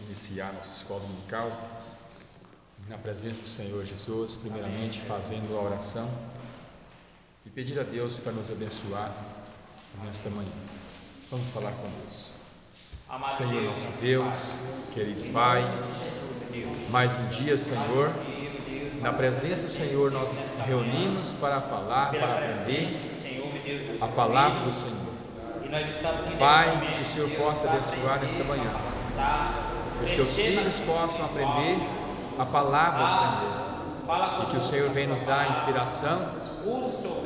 iniciar nossa escola dominical na presença do Senhor Jesus, primeiramente fazendo a oração e pedir a Deus para nos abençoar nesta manhã. Vamos falar com Deus. Senhor nosso Deus, querido Pai, mais um dia, Senhor, na presença do Senhor nós reunimos para falar, para aprender a palavra do Senhor. Pai, que o Senhor possa abençoar nesta manhã, que os teus filhos possam aprender a palavra do Senhor, e que o Senhor venha nos dar a inspiração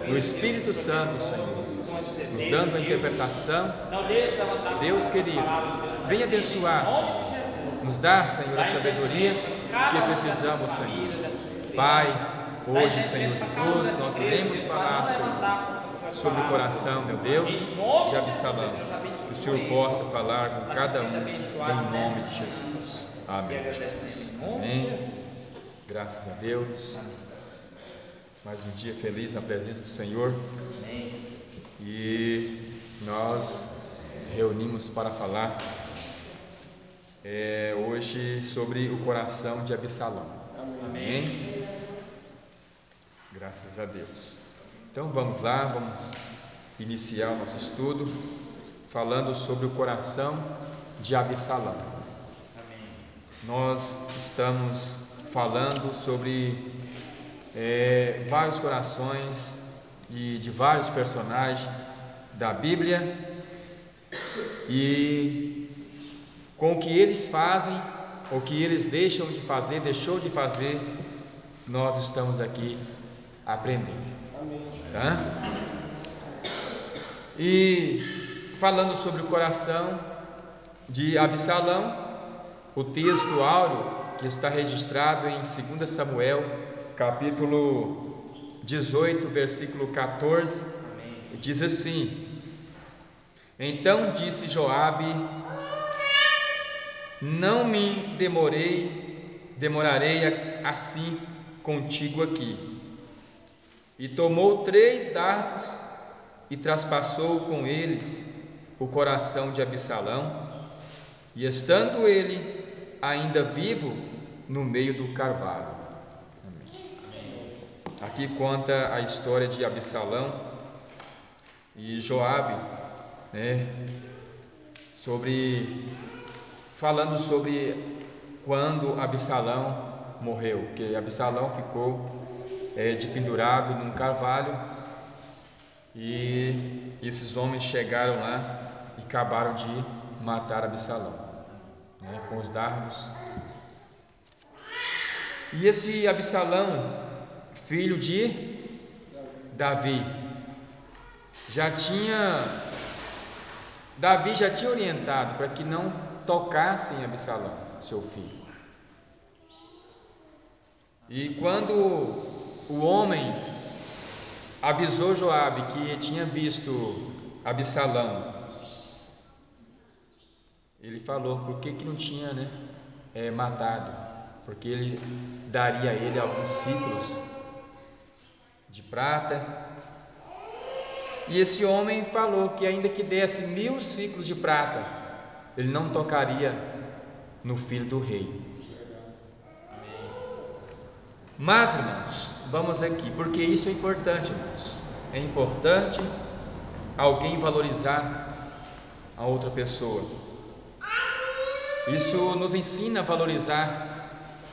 do Espírito Santo, Senhor, nos dando a interpretação. Deus querido, venha abençoar, Senhor, nos dá, Senhor, a sabedoria que precisamos, Senhor. Pai, hoje, Senhor Jesus, nós iremos falar sobre o coração, meu Deus, de Absalão. Que o Senhor possa falar com cada um, em nome de Jesus. Amém, Jesus. Amém. Graças a Deus. Mais um dia feliz na presença do Senhor. E nós reunimos para falar hoje sobre o coração de Absalão. Amém. Graças a Deus. Então vamos lá, vamos iniciar o nosso estudo falando sobre o coração de Absalão. Nós estamos falando sobre vários corações e de vários personagens da Bíblia, e com o que eles fazem, ou que eles deixou de fazer, nós estamos aqui aprendendo. Tá? E falando sobre o coração de Absalão, o texto áureo que está registrado em 2 Samuel, capítulo 18, versículo 14, diz assim: Então disse Joabe: Não me demorarei assim contigo aqui. E tomou 3 dardos e traspassou com eles o coração de Absalão, e estando ele ainda vivo no meio do carvalho. Amém. Aqui conta a história de Absalão e Joabe, falando sobre quando Absalão morreu, que Absalão ficou de pendurado num carvalho, e esses homens chegaram lá e acabaram de matar Absalão, com os dardos. E esse Absalão, filho de Davi, Davi já tinha orientado para que não tocassem Absalão, seu filho. E quando o homem avisou Joabe que tinha visto Absalão, ele falou por que não tinha matado, porque ele daria a ele alguns ciclos de prata. E esse homem falou que ainda que desse 1000 ciclos de prata, ele não tocaria no filho do rei. Mas, irmãos, vamos aqui, porque isso é importante, irmãos. É importante alguém valorizar a outra pessoa. Isso nos ensina a valorizar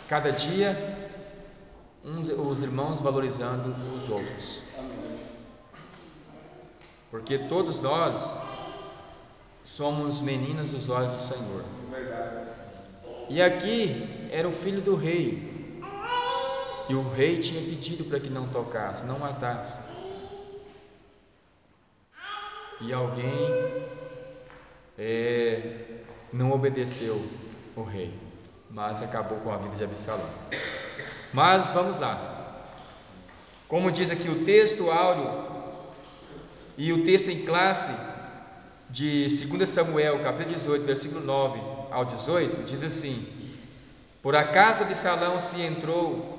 cada dia os irmãos valorizando os outros. Porque todos nós somos meninas dos olhos do Senhor. E aqui era o filho do rei. E o rei tinha pedido para que não tocasse, não matasse. E alguém não obedeceu o rei, mas acabou com a vida de Absalão. Mas vamos lá. Como diz aqui o texto áureo e o texto em classe de 2 Samuel, capítulo 18, versículo 9 ao 18, diz assim: Por acaso Absalão se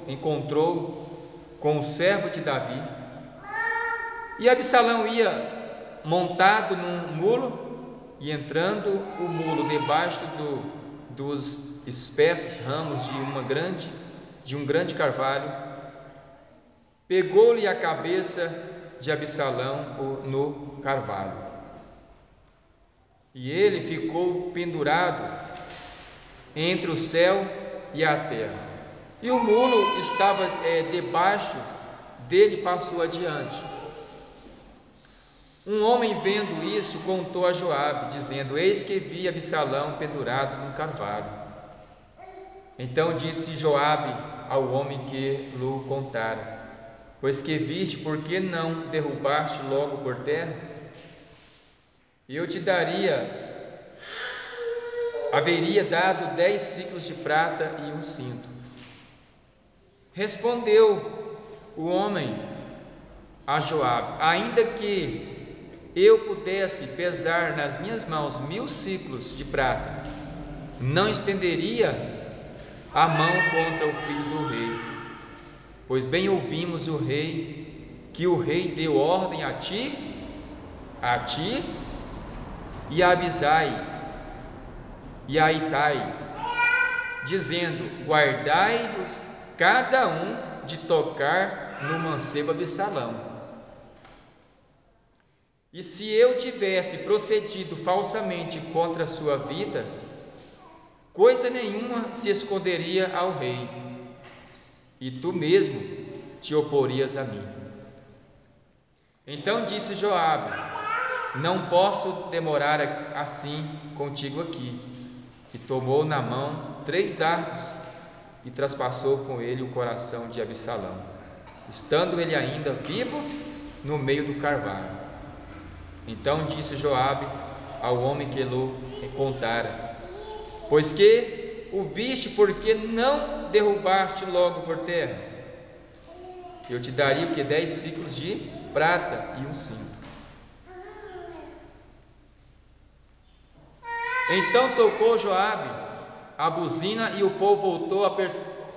encontrou com o servo de Davi, e Absalão ia montado num mulo, e entrando o mulo debaixo dos espessos ramos de um grande carvalho, pegou-lhe a cabeça de Absalão no carvalho, e ele ficou pendurado entre o céu e a terra, e o mulo estava debaixo dele, passou adiante. Um homem vendo isso contou a Joabe, dizendo: eis que vi Absalão pendurado num carvalho. Então disse Joabe ao homem que lhe contara: pois que viste, por que não derrubaste logo por terra? Eu te haveria dado 10 siclos de prata e um cinto. Respondeu o homem a Joabe: ainda que eu pudesse pesar nas minhas mãos 1000 siclos de prata, não estenderia a mão contra o filho do rei, pois bem ouvimos que o rei deu ordem a ti e a Abisai e a Itai, dizendo: guardai-vos cada um de tocar no mancebo Absalão. E se eu tivesse procedido falsamente contra a sua vida, coisa nenhuma se esconderia ao rei, e tu mesmo te oporias a mim. Então disse Joabe: não posso demorar assim contigo aqui. E tomou na mão 3 dardos e traspassou com ele o coração de Absalão, estando ele ainda vivo no meio do carvalho. Então disse Joabe ao homem que lhe contara: pois que o viste, por que não derrubaste logo por terra? Eu te daria 10 siclos de prata e um cinto. Então tocou Joabe a buzina, e o povo voltou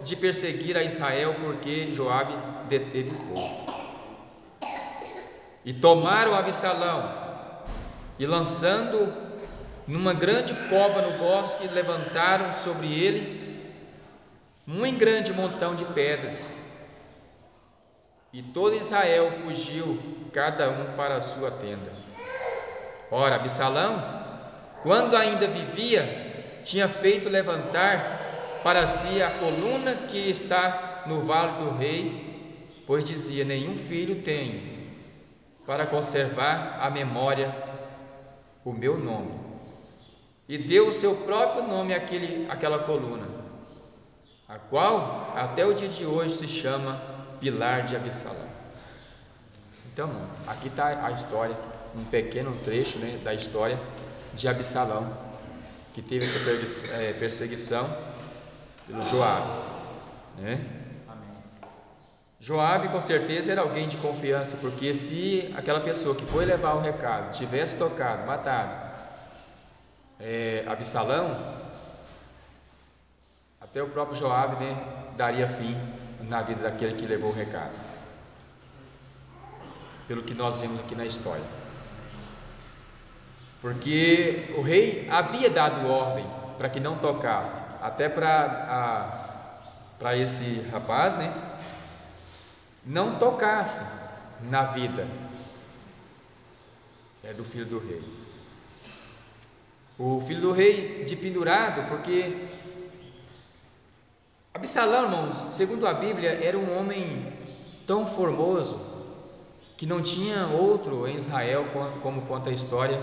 de perseguir a Israel, porque Joabe deteve o povo. E tomaram Absalão, e lançando numa grande cova no bosque, levantaram sobre ele um grande montão de pedras, e todo Israel fugiu, cada um para a sua tenda. Ora, Absalão, quando ainda vivia, tinha feito levantar para si a coluna que está no vale do rei, pois dizia: nenhum filho tenho para conservar a memória o meu nome, e deu o seu próprio nome àquela coluna, a qual até o dia de hoje se chama Pilar de Absalão. Então, aqui está a história, um pequeno trecho, da história de Absalão, que teve essa perseguição pelo Joabe, Amém. Joabe com certeza era alguém de confiança, porque se aquela pessoa que foi levar o recado tivesse tocado, matado Absalão, até o próprio Joabe daria fim na vida daquele que levou o recado, pelo que nós vemos aqui na história. Porque o rei havia dado ordem para que não tocasse, até para esse rapaz, não tocasse na vida do filho do rei. O filho do rei de pendurado, porque Absalão, irmãos, segundo a Bíblia, era um homem tão formoso que não tinha outro em Israel, como conta a história,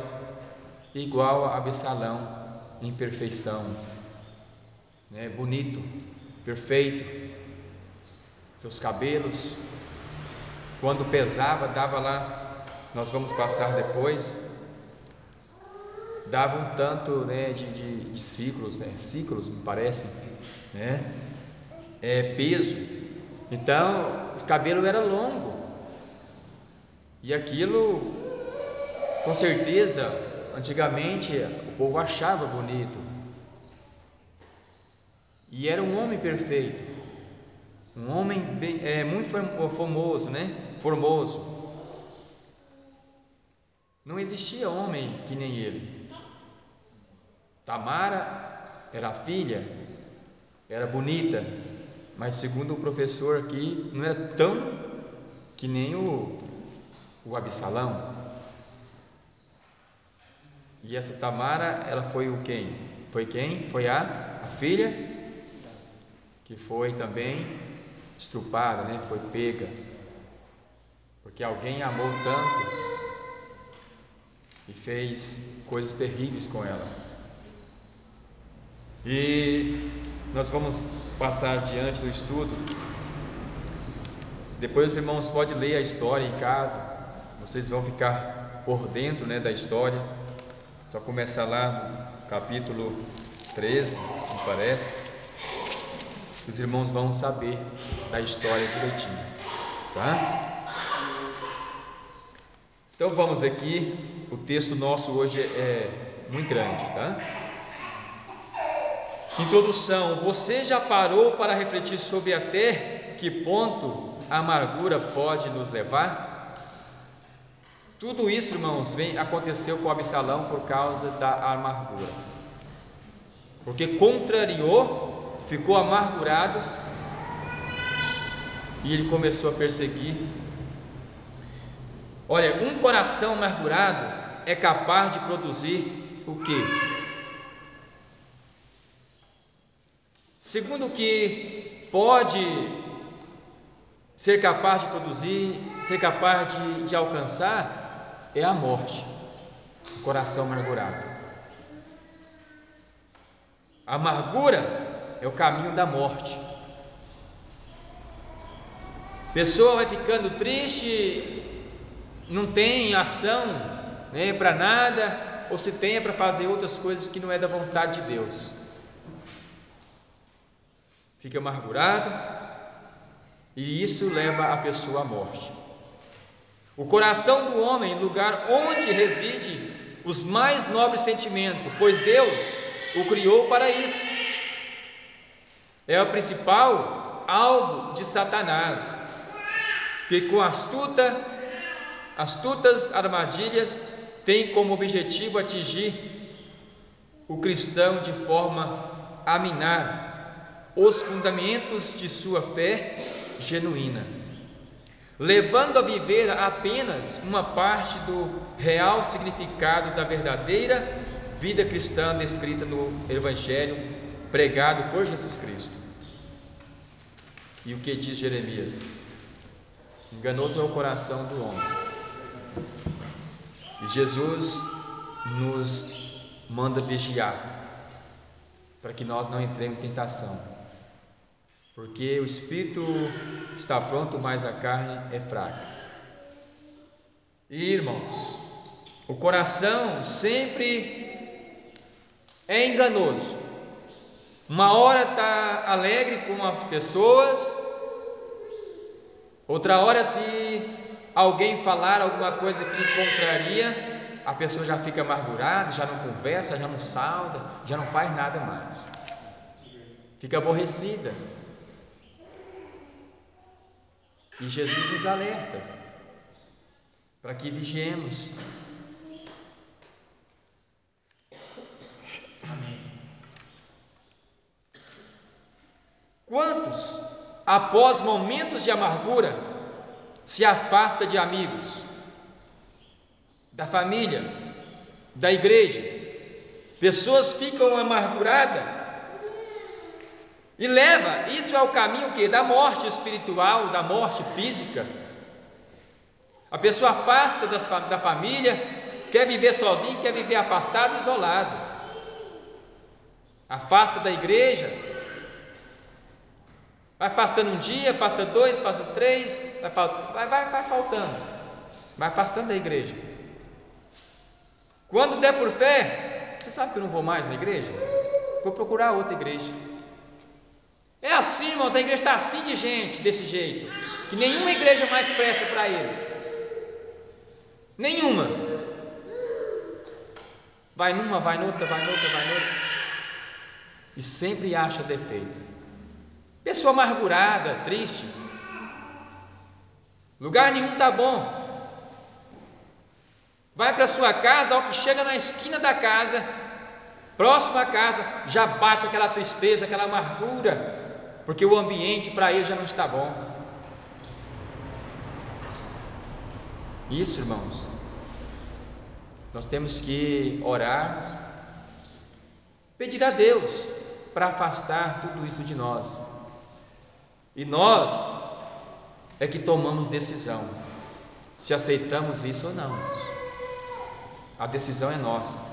igual a Absalão em perfeição, bonito, perfeito, seus cabelos, quando pesava, dava lá, nós vamos passar depois, dava um tanto de ciclos, ciclos me parece, peso. Então o cabelo era longo, e aquilo com certeza antigamente o povo achava bonito, e era um homem perfeito, um homem muito formoso, formoso. Não existia homem que nem ele. Tamara era a filha, era bonita, mas segundo o professor aqui, não era tão que nem o Absalão. E essa Tamara, ela foi o quem? Foi quem? Foi a filha, que foi também estrupada, né? Foi pega, porque alguém amou tanto e fez coisas terríveis com ela. E nós vamos passar adiante do estudo. Depois os irmãos podem ler a história em casa, vocês vão ficar por dentro, né, da história. Só começar lá no capítulo 13, me parece, os irmãos vão saber da história direitinho, tá? Então vamos aqui, o texto nosso hoje é muito grande, tá? Introdução: você já parou para refletir sobre até que ponto a amargura pode nos levar? Tudo isso, irmãos, aconteceu com Absalão por causa da amargura, porque contrariou, ficou amargurado e ele começou a perseguir. Olha, um coração amargurado é capaz de produzir o quê? Segundo o que pode ser capaz de produzir, ser capaz de alcançar, é a morte. O coração amargurado. A amargura é o caminho da morte. A pessoa vai ficando triste, não tem ação, né, para nada, ou se tem é para fazer outras coisas que não é da vontade de Deus. Fica amargurado e isso leva a pessoa à morte. O coração do homem, lugar onde reside os mais nobres sentimentos, pois Deus o criou para isso. É o principal alvo de Satanás, que com astutas armadilhas tem como objetivo atingir o cristão de forma a minar os fundamentos de sua fé genuína, levando a viver apenas uma parte do real significado da verdadeira vida cristã descrita no Evangelho pregado por Jesus Cristo. E o que diz Jeremias? Enganoso é o coração do homem. E Jesus nos manda vigiar, para que nós não entremos em tentação, porque o espírito está pronto, mas a carne é fraca. E, irmãos, o coração sempre é enganoso. Uma hora está alegre com as pessoas, outra hora, se alguém falar alguma coisa que contraria, a pessoa já fica amargurada, já não conversa, já não sauda, já não faz nada mais, fica aborrecida. E Jesus nos alerta para que vigiemos. Amém. Quantos, após momentos de amargura, se afasta de amigos, da família, da igreja? Pessoas ficam amarguradas e leva, isso é o caminho que? Da morte espiritual, da morte física. A pessoa afasta da família, quer viver sozinho, quer viver afastado, isolado. Afasta da igreja, vai afastando um dia, afasta dois, afasta três, vai faltando, vai afastando da igreja. Quando der por fé, você sabe que eu não vou mais na igreja? Vou procurar outra igreja. É assim, irmãos, a igreja está assim de gente, desse jeito, que nenhuma igreja mais presta para eles. Nenhuma. Vai numa, vai noutra, vai noutra, vai noutra, e sempre acha defeito. Pessoa amargurada, triste, lugar nenhum está bom. Vai para sua casa, ao que chega na esquina da casa, próximo à casa, já bate aquela tristeza, aquela amargura, porque o ambiente para ele já não está bom. Isso, irmãos, nós temos que orarmos, pedir a Deus para afastar tudo isso de nós, e nós é que tomamos decisão, se aceitamos isso ou não. A decisão é nossa.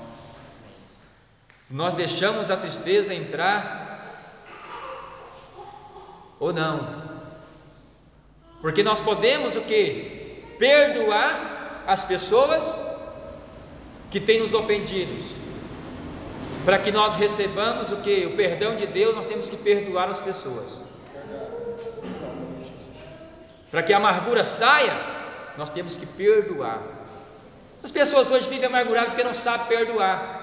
Se nós deixamos a tristeza entrar ou não, porque nós podemos o quê? Perdoar as pessoas que têm nos ofendidos. Para que nós recebamos o quê? O perdão de Deus, nós temos que perdoar as pessoas. Para que a amargura saia, nós temos que perdoar. As pessoas hoje vivem amarguradas porque não sabem perdoar.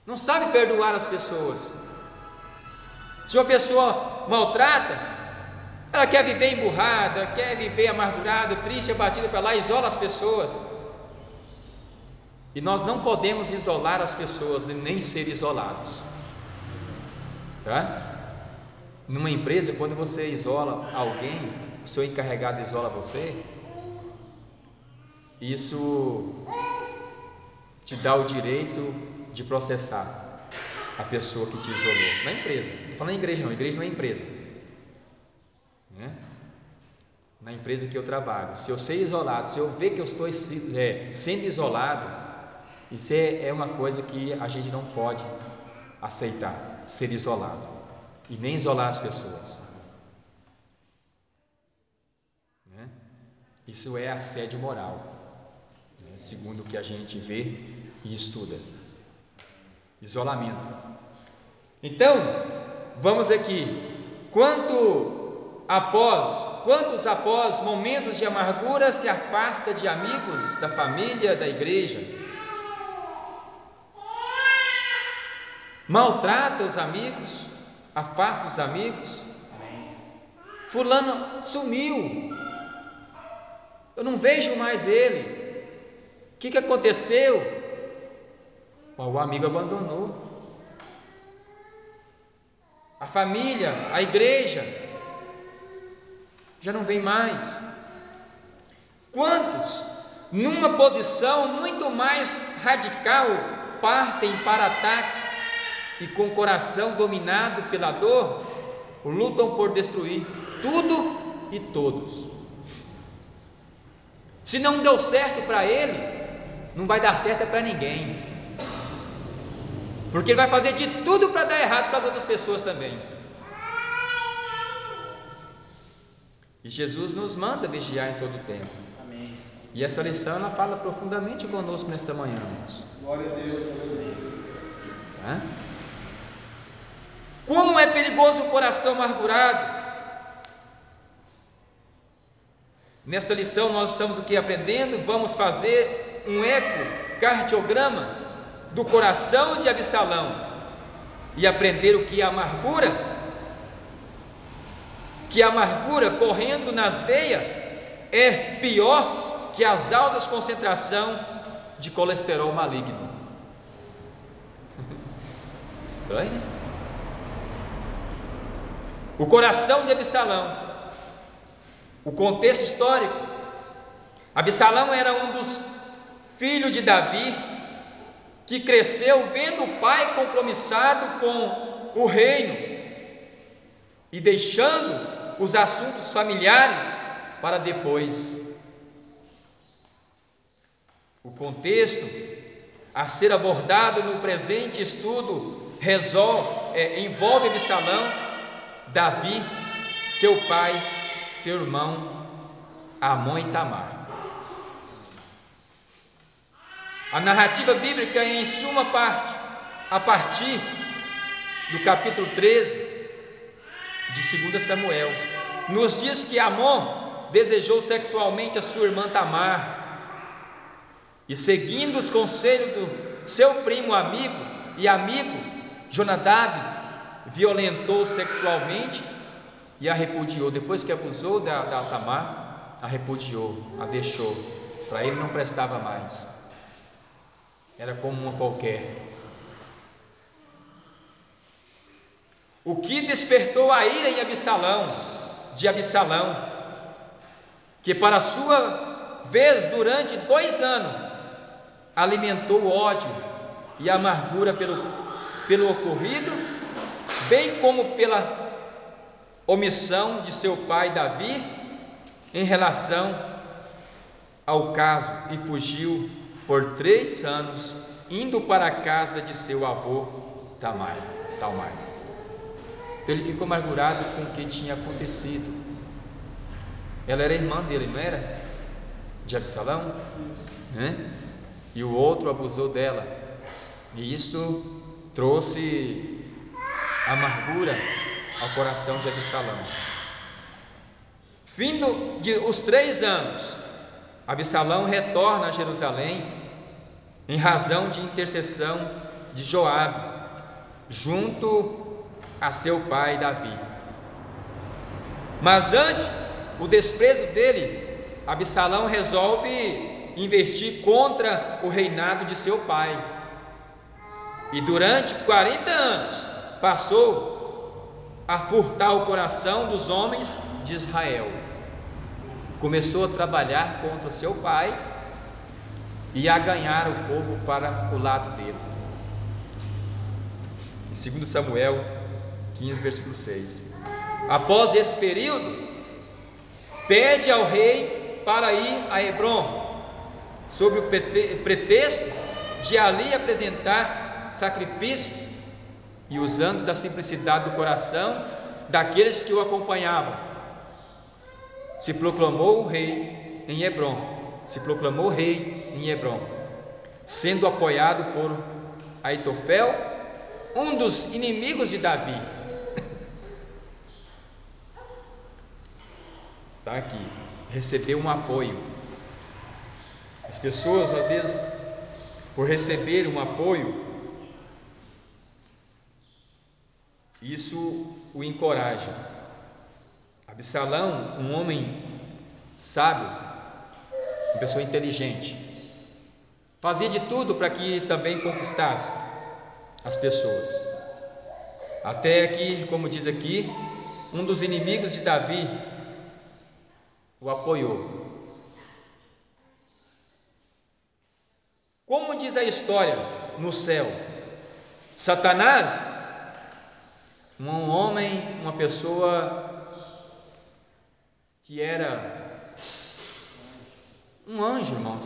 Não sabe perdoar as pessoas. Se uma pessoa maltrata, ela quer viver emburrada, quer viver amargurada, triste, abatida para lá, isola as pessoas. E nós não podemos isolar as pessoas e nem ser isolados, tá? Numa empresa, quando você isola alguém, o seu encarregado isola você, isso te dá o direito de processar a pessoa que te isolou. Na empresa, não estou falando em igreja não, igreja não é empresa, né? Na empresa que eu trabalho, se eu ser isolado, se eu ver que eu estou sendo isolado, isso é uma coisa que a gente não pode aceitar, ser isolado, e nem isolar as pessoas, né? Isso é assédio moral, né? Segundo o que a gente vê e estuda. Isolamento. Então, vamos aqui. Quantos após momentos de amargura se afasta de amigos, da família, da igreja? Maltrata os amigos, afasta os amigos. Fulano sumiu, eu não vejo mais ele. O que aconteceu? O amigo abandonou. A família, a igreja, já não vem mais. Quantos, numa posição muito mais radical, partem para ataque e com o coração dominado pela dor, lutam por destruir tudo e todos. Se não deu certo para ele, não vai dar certo para ninguém, porque ele vai fazer de tudo para dar errado para as outras pessoas também. E Jesus nos manda vigiar em todo o tempo. Amém. E essa lição ela fala profundamente conosco nesta manhã, irmãos. Glória a Deus. Tá? Como é perigoso o coração amargurado. Nesta lição nós estamos aqui aprendendo, vamos fazer um ecocardiograma do coração de Absalão e aprender o que é amargura, que a amargura correndo nas veias é pior que as altas concentrações de colesterol maligno. Estranho, né? O coração de Absalão. O contexto histórico: Absalão era um dos filhos de Davi, que cresceu vendo o pai compromissado com o reino e deixando os assuntos familiares para depois. O contexto a ser abordado no presente estudo envolve Absalão, Davi, seu pai, seu irmão Amon e Tamar. A narrativa bíblica é em suma parte a partir do capítulo 13 de 2 Samuel, nos diz que Amon desejou sexualmente a sua irmã Tamar e, seguindo os conselhos do seu primo amigo Jonadab, violentou sexualmente e a repudiou. Depois que abusou da Tamar, a repudiou, a deixou, para ele não prestava mais. era como uma qualquer. O que despertou a ira de Absalão, que para sua vez durante 2 anos alimentou ódio e amargura pelo ocorrido, bem como pela omissão de seu pai Davi em relação ao caso, e fugiu por 3 anos, indo para a casa de seu avô Talmai. Então ele ficou amargurado com o que tinha acontecido. Ela era irmã dele, não era? De Absalão, né? E o outro abusou dela, e isso trouxe amargura ao coração de Absalão. Findo os 3 anos, Absalão retorna a Jerusalém em razão de intercessão de Joabe junto a seu pai Davi. Mas ante o desprezo dele, Absalão resolve investir contra o reinado de seu pai, e durante 40 anos passou a furtar o coração dos homens de Israel. Começou a trabalhar contra seu pai e a ganhar o povo para o lado dele. Em 2 Samuel 15, versículo 6. Após esse período, pede ao rei para ir a Hebrom, sob o pretexto de ali apresentar sacrifícios, e usando da simplicidade do coração daqueles que o acompanhavam, se proclamou rei em Hebrom, sendo apoiado por Aitofel, um dos inimigos de Davi. Está aqui, recebeu um apoio. As pessoas, às vezes, por receber um apoio, isso o encoraja. Absalão, um homem sábio, uma pessoa inteligente, fazia de tudo para que também conquistasse as pessoas, até que, como diz aqui, um dos inimigos de Davi o apoiou. Como diz a história no céu, Satanás, um homem, uma pessoa que era um anjo, irmãos,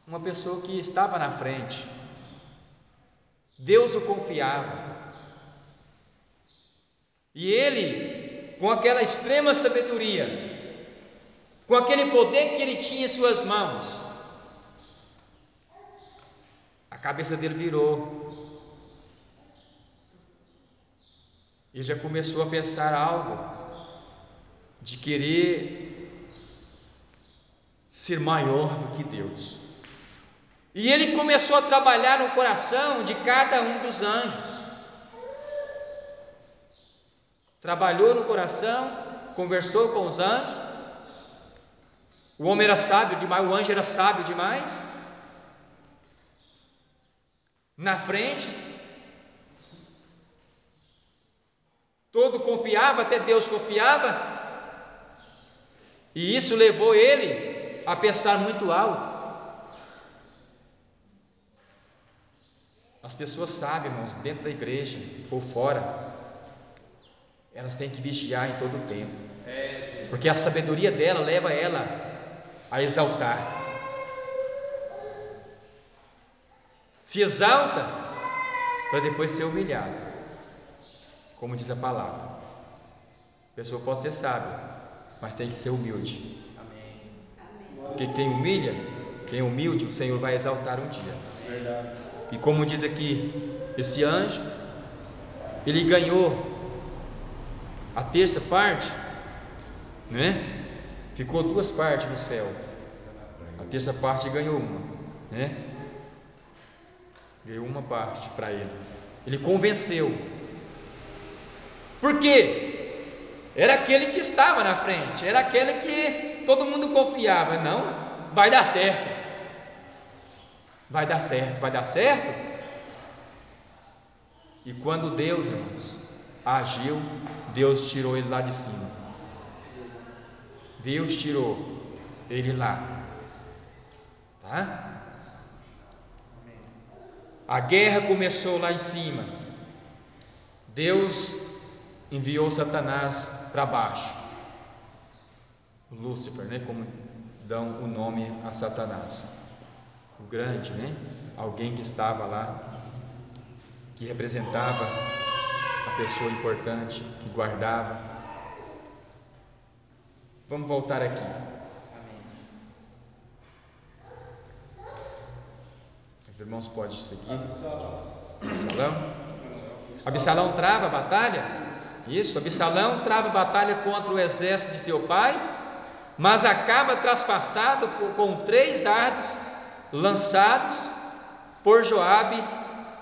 uma pessoa que estava na frente, Deus o confiava, e ele, com aquela extrema sabedoria, com aquele poder que ele tinha em suas mãos, a cabeça dele virou. Ele já começou a pensar algo de querer ser maior do que Deus, e ele começou a trabalhar no coração de cada um dos anjos. Trabalhou no coração, conversou com os anjos. O homem era sábio demais, o anjo era sábio demais. Na frente, todo confiava, até Deus confiava, e isso levou ele a pensar muito alto. As pessoas sabem, irmãos, dentro da igreja ou fora, elas têm que vigiar em todo o tempo, porque a sabedoria dela leva ela a exaltar. Se exalta para depois ser humilhado, como diz a palavra. A pessoa pode ser sábia, mas tem que ser humilde. Porque quem humilha, quem é humilde, o Senhor vai exaltar um dia. E como diz aqui, esse anjo, ele ganhou a terça parte, né? Ficou 2 partes no céu. A terça parte ganhou uma, né? Ganhou uma parte para ele. Ele convenceu. Por quê? Era aquele que estava na frente, era aquele que todo mundo confiava. Não, vai dar certo. vai dar certo, vai dar certo. E quando Deus, irmãos, agiu, Deus tirou ele lá de cima. Deus tirou ele lá, tá? A guerra começou lá em cima. Deus enviou Satanás para baixo, Lúcifer, né? Como dão o nome a Satanás, o grande, né? Alguém que estava lá, que representava a pessoa importante, que guardava. Vamos voltar aqui. Os irmãos podem seguir. Absalão trava a batalha. Isso, Absalão trava a batalha contra o exército de seu pai, mas acaba traspassado com 3 dardos lançados por Joabe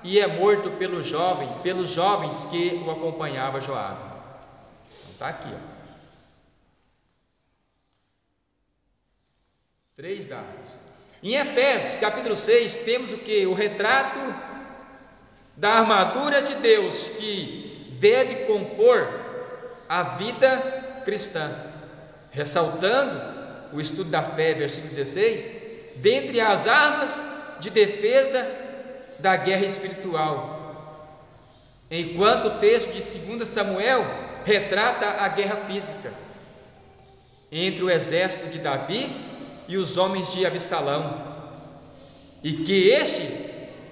e é morto pelos jovens que o acompanhavam. Joabe. Então está aqui, ó. 3 dardos. Em Efésios capítulo 6 temos o que? O retrato da armadura de Deus que deve compor a vida cristã, ressaltando o estudo da fé, versículo 16, dentre as armas de defesa da guerra espiritual, enquanto o texto de 2 Samuel retrata a guerra física entre o exército de Davi e os homens de Absalão, e que este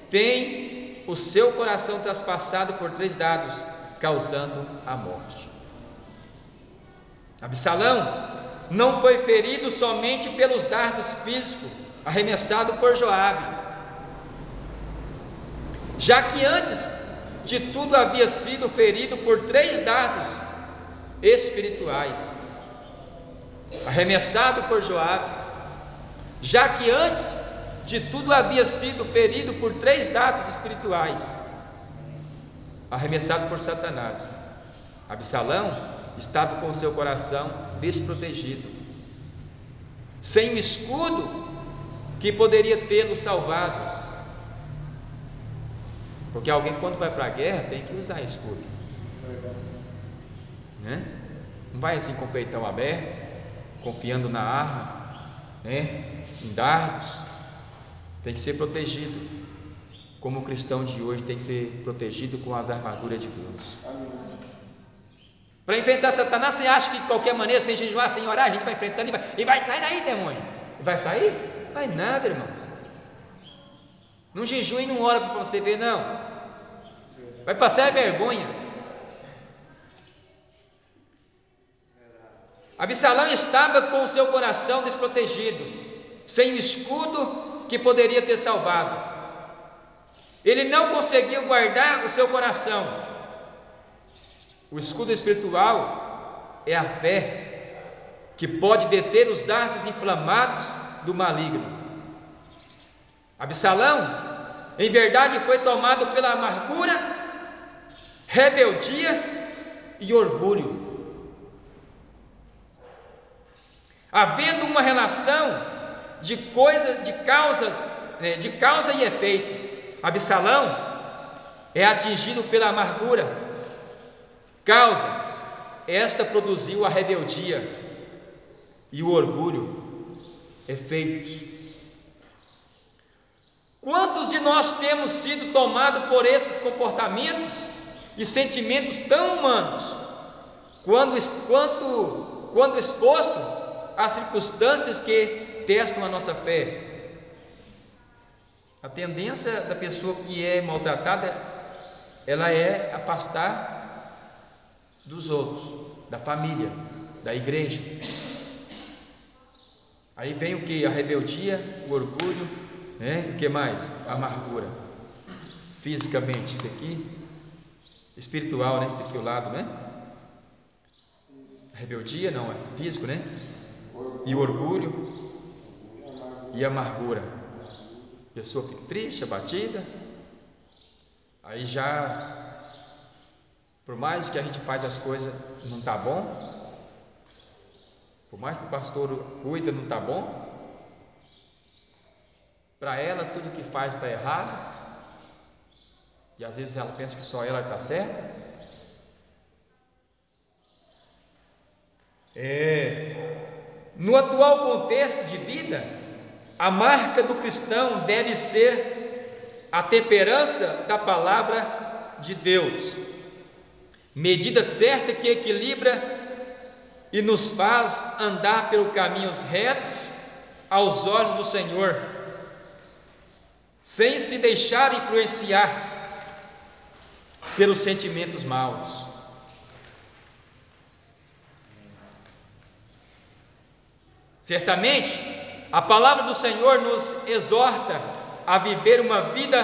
tem o seu coração traspassado por 3 dardos, causando a morte. Absalão não foi ferido somente pelos dardos físicos arremessados por Joabe, já que antes de tudo havia sido ferido por 3 dardos espirituais arremessado por Joabe, já que antes de tudo havia sido ferido por 3 dardos espirituais arremessado por Satanás. Absalão estava com seu coração desprotegido, sem o escudo que poderia tê-lo salvado, porque alguém quando vai para a guerra tem que usar escudo, né? Não vai assim com o peitão aberto, confiando na arma, né? Em dardos. Tem que ser protegido, como o cristão de hoje tem que ser protegido com as armaduras de Deus. Para enfrentar Satanás, você acha que de qualquer maneira, sem jejuar, sem orar, a gente vai enfrentando e vai sair daí, demônio? Vai sair? Vai nada, irmãos. Não jejua e não ora para você ver, não. Vai passar vergonha. Absalão estava com o seu coração desprotegido, sem o escudo que poderia ter salvado. Ele não conseguiu guardar o seu coração. O escudo espiritual é a fé, que pode deter os dardos inflamados do maligno. Absalão, em verdade, foi tomado pela amargura, rebeldia e orgulho. Havendo uma relação de causa e efeito, Absalão é atingido pela amargura. Causa, esta produziu a rebeldia e o orgulho, efeitos. Quantos de nós temos sido tomados por esses comportamentos e sentimentos tão humanos, quando exposto às circunstâncias que testam a nossa fé? A tendência da pessoa que é maltratada, ela é afastar dos outros, da família, da igreja. Aí vem o que? A rebeldia, o orgulho, né? O que mais? A amargura. Fisicamente, isso aqui, espiritual, né? Isso aqui ao lado, né? A rebeldia não, é físico, né? E o orgulho e a amargura. A pessoa fica triste, abatida. Aí já, por mais que a gente faz as coisas, não está bom. Por mais que o pastor cuida, não está bom. Para ela tudo que faz está errado, e às vezes ela pensa que só ela está certa. No atual contexto de vida, a marca do cristão deve ser a temperança da palavra de Deus, medida certa que equilibra e nos faz andar pelos caminhos retos aos olhos do Senhor, sem se deixar influenciar pelos sentimentos maus. Certamente, a palavra do Senhor nos exorta a viver uma vida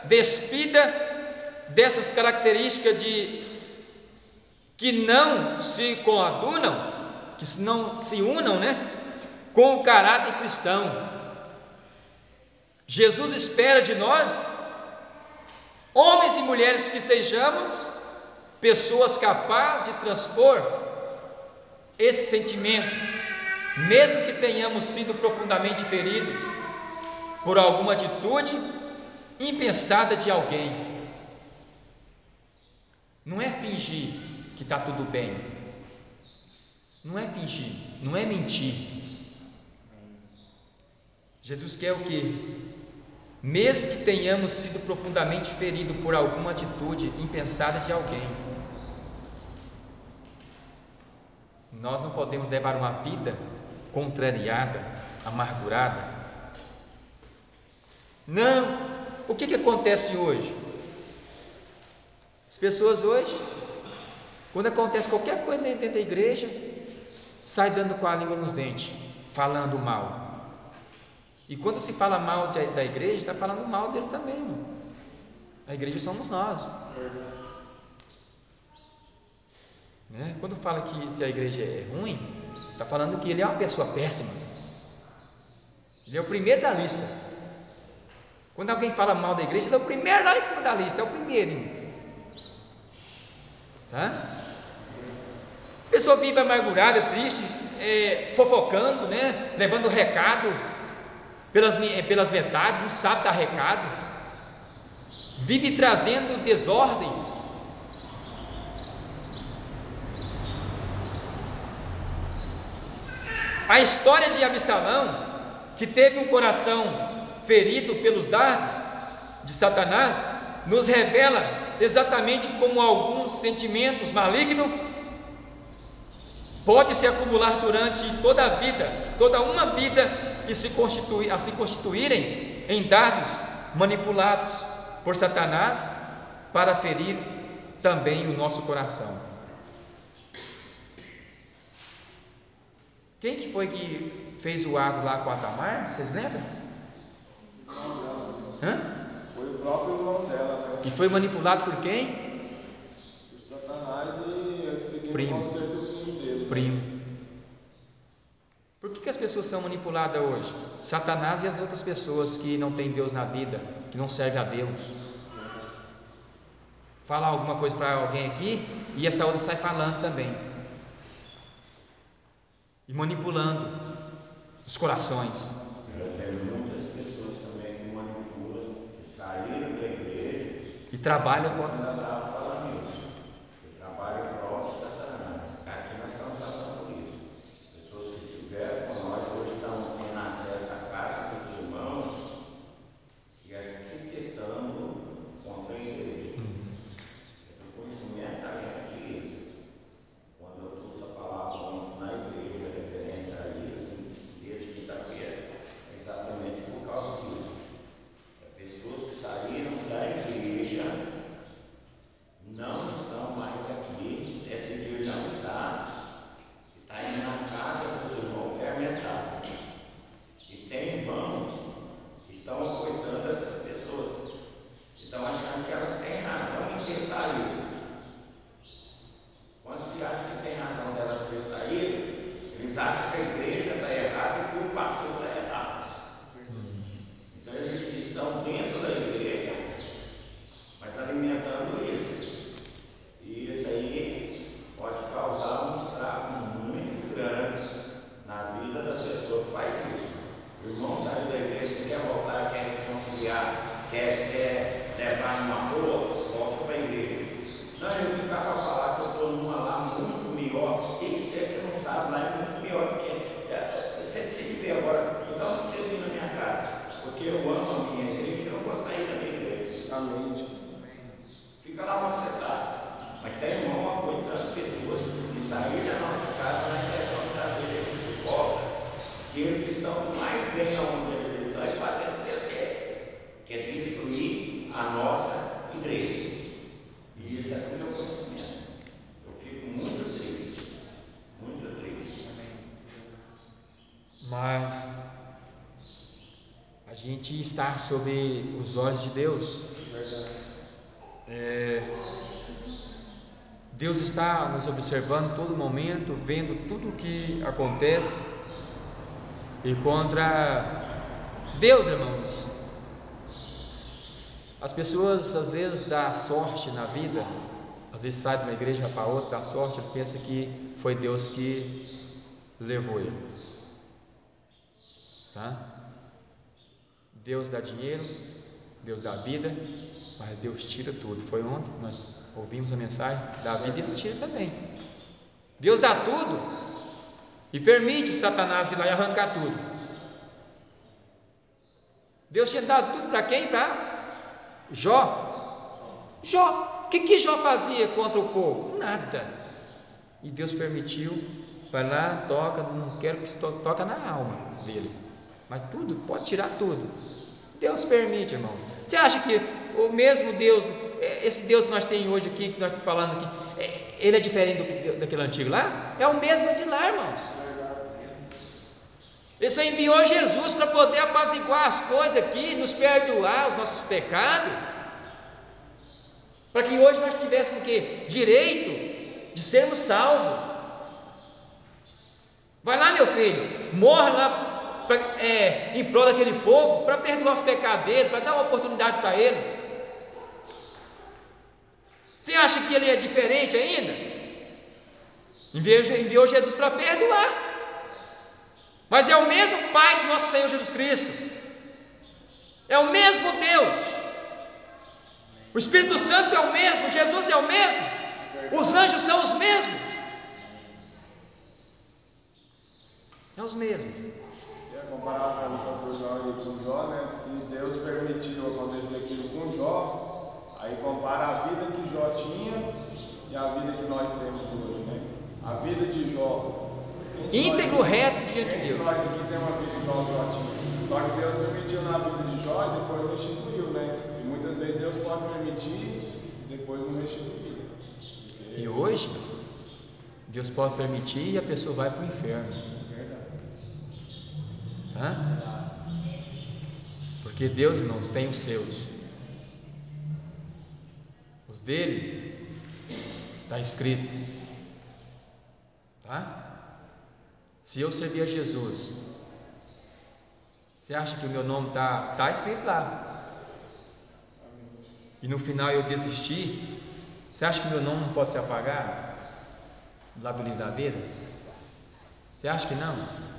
despida dessas características que não se coadunam, que não se unam, com o caráter cristão. Jesus espera de nós, homens e mulheres, que sejamos pessoas capazes de transpor esse sentimento, mesmo que tenhamos sido profundamente feridos por alguma atitude impensada de alguém. Não é fingir que está tudo bem, não é fingir, não é mentir. Jesus quer o quê? Mesmo que tenhamos sido profundamente feridos por alguma atitude impensada de alguém, nós não podemos levar uma vida contrariada, amargurada. Não. O que acontece hoje? As pessoas hoje, quando acontece qualquer coisa dentro da igreja, sai dando com a língua nos dentes, falando mal. E quando se fala mal da igreja, está falando mal dele também, irmão. A igreja somos nós. Quando fala que se a igreja é ruim, está falando que ele é uma pessoa péssima. Ele é o primeiro da lista. Quando alguém fala mal da igreja, ele é o primeiro lá em cima da lista, é o primeiro. Tá? A pessoa vive amargurada, triste, fofocando, levando recado pelas metades, não sabe dar recado, vive trazendo desordem. A história de Absalão, que teve um coração ferido pelos dardos de Satanás, nos revela exatamente como alguns sentimentos malignos podem se acumular durante toda a vida, toda uma vida, e se constituírem em dardos manipulados por Satanás para ferir também o nosso coração. Quem que foi que fez o ato lá com a Tamar? Vocês lembram? Foi o próprio irmão dela, E foi manipulado por quem? Por Satanás, e antes de seguir Primo. o conselho do primo dele. Primo. Por que as pessoas são manipuladas hoje? Satanás e as outras pessoas que não têm Deus na vida, que não servem a Deus. Fala alguma coisa para alguém aqui e essa outra sai falando também, e manipulando os corações. Tem muitas pessoas também que manipulam, que saíram da igreja E trabalham contra. falando isso, que trabalham em prol de Satanás. Aqui nós estamos passando por isso. Pessoas que estiveram com nós hoje estão tendo acesso à casa dos irmãos e arquitetando contra a igreja. É do conhecimento da gente isso. Quando eu trouxe a palavra na igreja referente a isso, desde quinta-feira, é exatamente por causa disso. Pessoas que saíram da igreja não estão mais aqui, decidiram não estar, está indo na casa dos irmãos fermentados. E tem irmãos que estão apoiando essas pessoas, estão achando que elas têm razão em ter saído. Quando se acha que tem razão delas ter saído, eles acham que a igreja está errada e que o pastor está errado. Então eles estão dentro da igreja, mas alimentando isso. E isso aí pode causar um estrago muito grande na vida da pessoa que faz isso. O irmão saiu da igreja e quer voltar à na mente. Fica lá onde você está. Mas tem irmão apoiando pessoas que saíram da nossa casa na intenção de trazer eles de volta, que eles estão mais bem aonde eles estão e fazendo o que eles querem, que é destruir a nossa igreja. E isso é do meu conhecimento. Eu fico muito triste, muito triste. Mas a gente está sob os olhos de Deus. Deus está nos observando todo momento, vendo tudo o que acontece. E contra Deus, irmãos, as pessoas às vezes dão sorte na vida, às vezes sai de uma igreja para outra, dá sorte, pensa que foi Deus que levou ele, tá? Deus dá dinheiro, Deus dá vida, mas Deus tira tudo. Foi ontem que nós ouvimos a mensagem da vida e Ele tira também. Deus dá tudo e permite Satanás ir lá e arrancar tudo. Deus tinha dado tudo para quem? Para Jó. Jó, o que Jó fazia contra o povo? Nada. E Deus permitiu, vai lá, toca, não quero que toca na alma dele, mas tudo, pode tirar tudo. Deus permite, irmão. Você acha que o mesmo Deus, esse Deus que nós temos hoje aqui, que nós estamos falando aqui, ele é diferente daquele antigo lá? É o mesmo de lá, irmãos. Ele só enviou Jesus para poder apaziguar as coisas aqui, nos perdoar os nossos pecados, para que hoje nós tivéssemos o quê? Direito de sermos salvos. Vai lá, meu filho, morre lá em prol daquele povo, para perdoar os pecados deles, para dar uma oportunidade para eles. Você acha que ele é diferente ainda? Enviou Jesus para perdoar. Mas é o mesmo Pai do nosso Senhor Jesus Cristo, é o mesmo Deus, o Espírito Santo é o mesmo, Jesus é o mesmo, os anjos são os mesmos, é os mesmos. E a comparação do pastor Jó com Jó, né? Se Deus permitiu acontecer aquilo com Jó, aí compara a vida que Jó tinha e a vida que nós temos hoje, né? A vida de Jó, íntegro, reto diante de Deus. Nós aqui temos uma vida igual Jó tinha. Só que Deus permitiu na vida de Jó e depois restituiu, né? E muitas vezes Deus pode permitir e depois não restituir. E hoje, Deus pode permitir e a pessoa vai para o inferno. Tá? Porque Deus, irmãos, tem os seus. Os dele está escrito. Tá? Se eu servir a Jesus, você acha que o meu nome está escrito lá? E no final eu desistir, você acha que o meu nome não pode ser apagado lá do livro da vida? Você acha que não?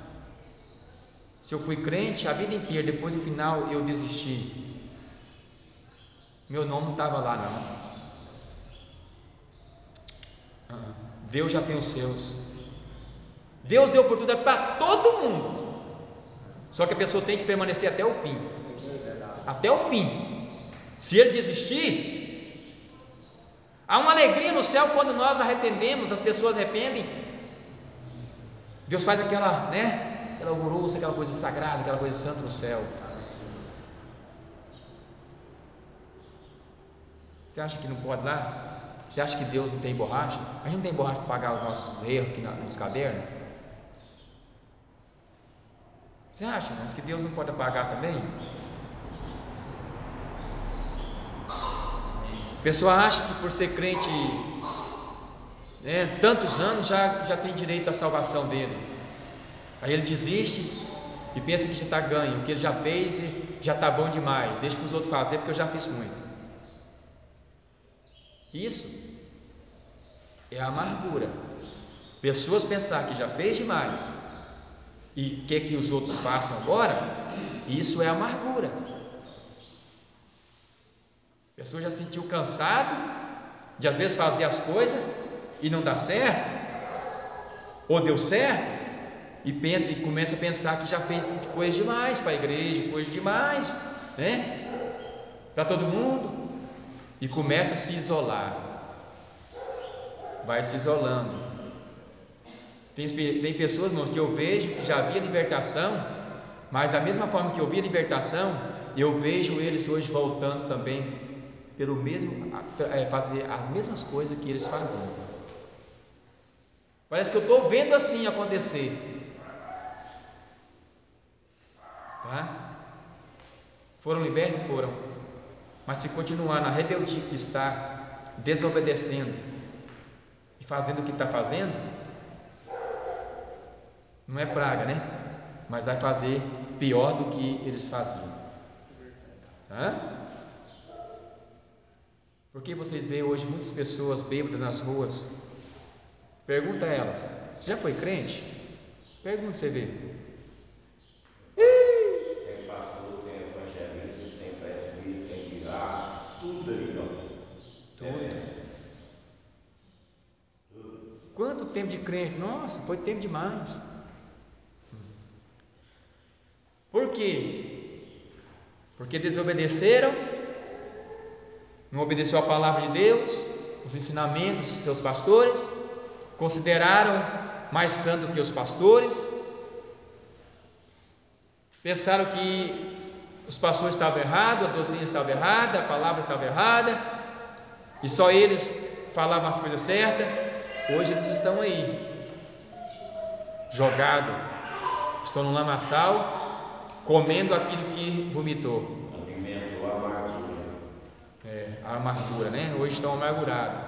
Se eu fui crente a vida inteira, depois no final eu desisti, meu nome não estava lá não. Deus já tem os seus. Deus deu oportunidade para todo mundo, só que a pessoa tem que permanecer até o fim. Até o fim. Se ele desistir, há uma alegria no céu quando nós arrependemos, as pessoas arrependem. Deus faz aquela, né? Aquela alvoroço, aquela coisa sagrada, aquela coisa santa no céu. Você acha que não pode lá? Você acha que Deus não tem borracha? A gente não tem borracha para pagar os nossos erros aqui nos cadernos? Você acha, irmãos, que Deus não pode apagar também? A pessoa acha que por ser crente, né, tantos anos já tem direito à salvação dele. Aí ele desiste e pensa que já está ganho, o que ele já fez já está bom demais, deixa para os outros fazer porque eu já fiz muito. Isso é a amargura. Pessoas pensar que já fez demais e quer que os outros façam agora, isso é amargura. A pessoa já se sentiu cansado de às vezes fazer as coisas e não dá certo, ou deu certo, e começa a pensar que já fez coisa demais para a igreja, coisa demais, né? Para todo mundo. e começa a se isolar, vai se isolando. Tem pessoas, irmãos, que eu vejo que já havia libertação, mas da mesma forma que eu vi a libertação, eu vejo eles hoje voltando também pelo mesmo, fazer as mesmas coisas que eles faziam. Parece que eu estou vendo assim acontecer, tá? Foram libertos? Foram, mas se continuar na rebeldia que está, desobedecendo e fazendo o que está fazendo, não é praga, né? Mas vai fazer pior do que eles faziam, tá? Porque vocês veem hoje muitas pessoas bêbadas nas ruas? Pergunta a elas: você já foi crente? Pergunta, você vê. Tem pastor, tem evangelista, tem presbítero, tem diácono, tudo aí, ó. Tudo. Quanto tempo de crente? Nossa, foi tempo demais. Por quê? Porque desobedeceram, não obedeceu a palavra de Deus, os ensinamentos dos seus pastores, consideraram mais santo que os pastores, pensaram que os pastores estavam errados, a doutrina estava errada, a palavra estava errada, e só eles falavam as coisas certas. Hoje eles estão aí, jogados, estão no lamaçal, comendo aquilo que vomitou. Alimentou a amargura. A amargura, né? Hoje estão amargurados.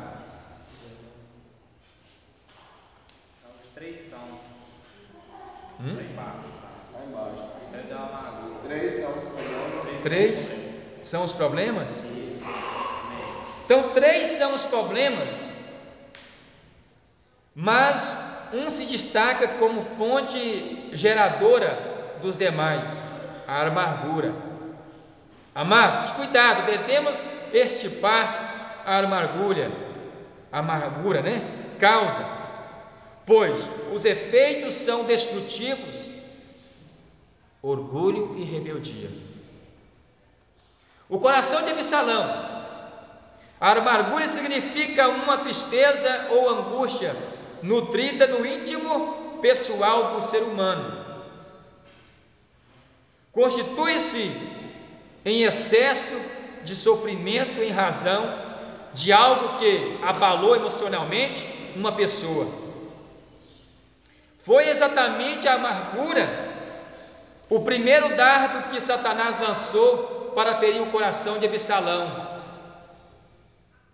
Os três são. Lá embaixo. É da amargura. 3 são os problemas. 3 são os problemas? Então 3 são os problemas, mas um se destaca como fonte geradora dos demais: a amargura. Amados, cuidado, devemos extirpar a amargura, né? Causa, pois os efeitos são destrutivos: orgulho e rebeldia. O coração de Absalão, a amargura significa uma tristeza ou angústia nutrida no íntimo pessoal do ser humano. Constitui-se em excesso de sofrimento em razão de algo que abalou emocionalmente uma pessoa. Foi exatamente a amargura o primeiro dardo que Satanás lançou para ferir o coração de Absalão.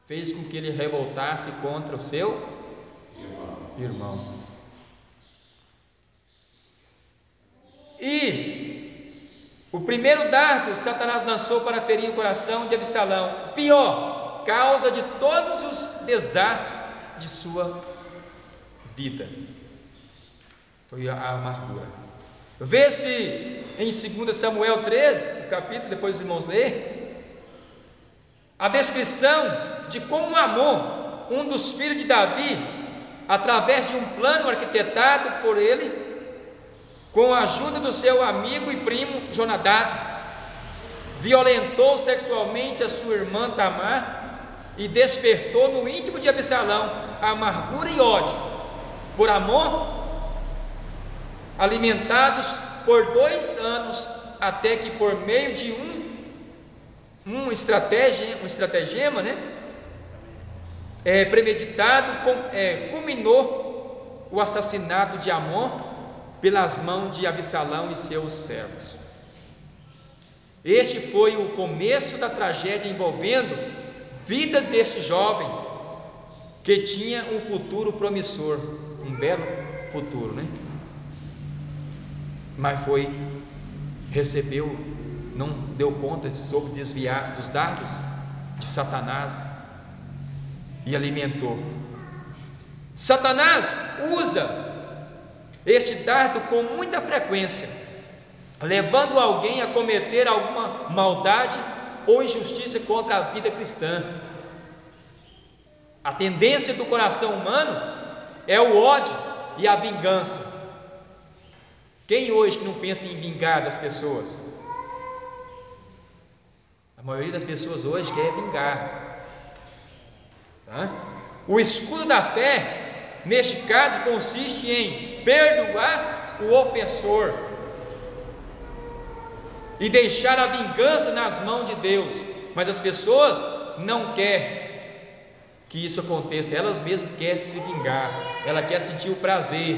Fez com que ele revoltasse contra o seu irmão. E o primeiro dardo Satanás lançou para ferir o coração de Absalão, pior, causa de todos os desastres de sua vida, foi a amargura. Vê-se em 2 Samuel 13, o capítulo, depois os irmãos lêem, a descrição de como Amon, um dos filhos de Davi, através de um plano arquitetado por ele, com a ajuda do seu amigo e primo Jonadab, violentou sexualmente a sua irmã Tamar e despertou no íntimo de Absalão a amargura e ódio por Amon, alimentados por 2 anos, até que por meio de um estratagema, né, premeditado, culminou o assassinato de Amon pelas mãos de Absalão e seus servos. Este foi o começo da tragédia envolvendo a vida deste jovem, que tinha um futuro promissor, um belo futuro, né? Mas não deu conta de soube desviar dos dardos de Satanás e alimentou. Satanás usa este dardo com muita frequência, levando alguém a cometer alguma maldade ou injustiça contra a vida cristã. A tendência do coração humano é o ódio e a vingança. Quem hoje que não pensa em vingar das pessoas? A maioria das pessoas hoje quer vingar, Tá? O escudo da fé, neste caso, consiste em perdoar o ofensor e deixar a vingança nas mãos de Deus. Mas as pessoas não querem que isso aconteça, elas mesmas querem se vingar, ela quer sentir o prazer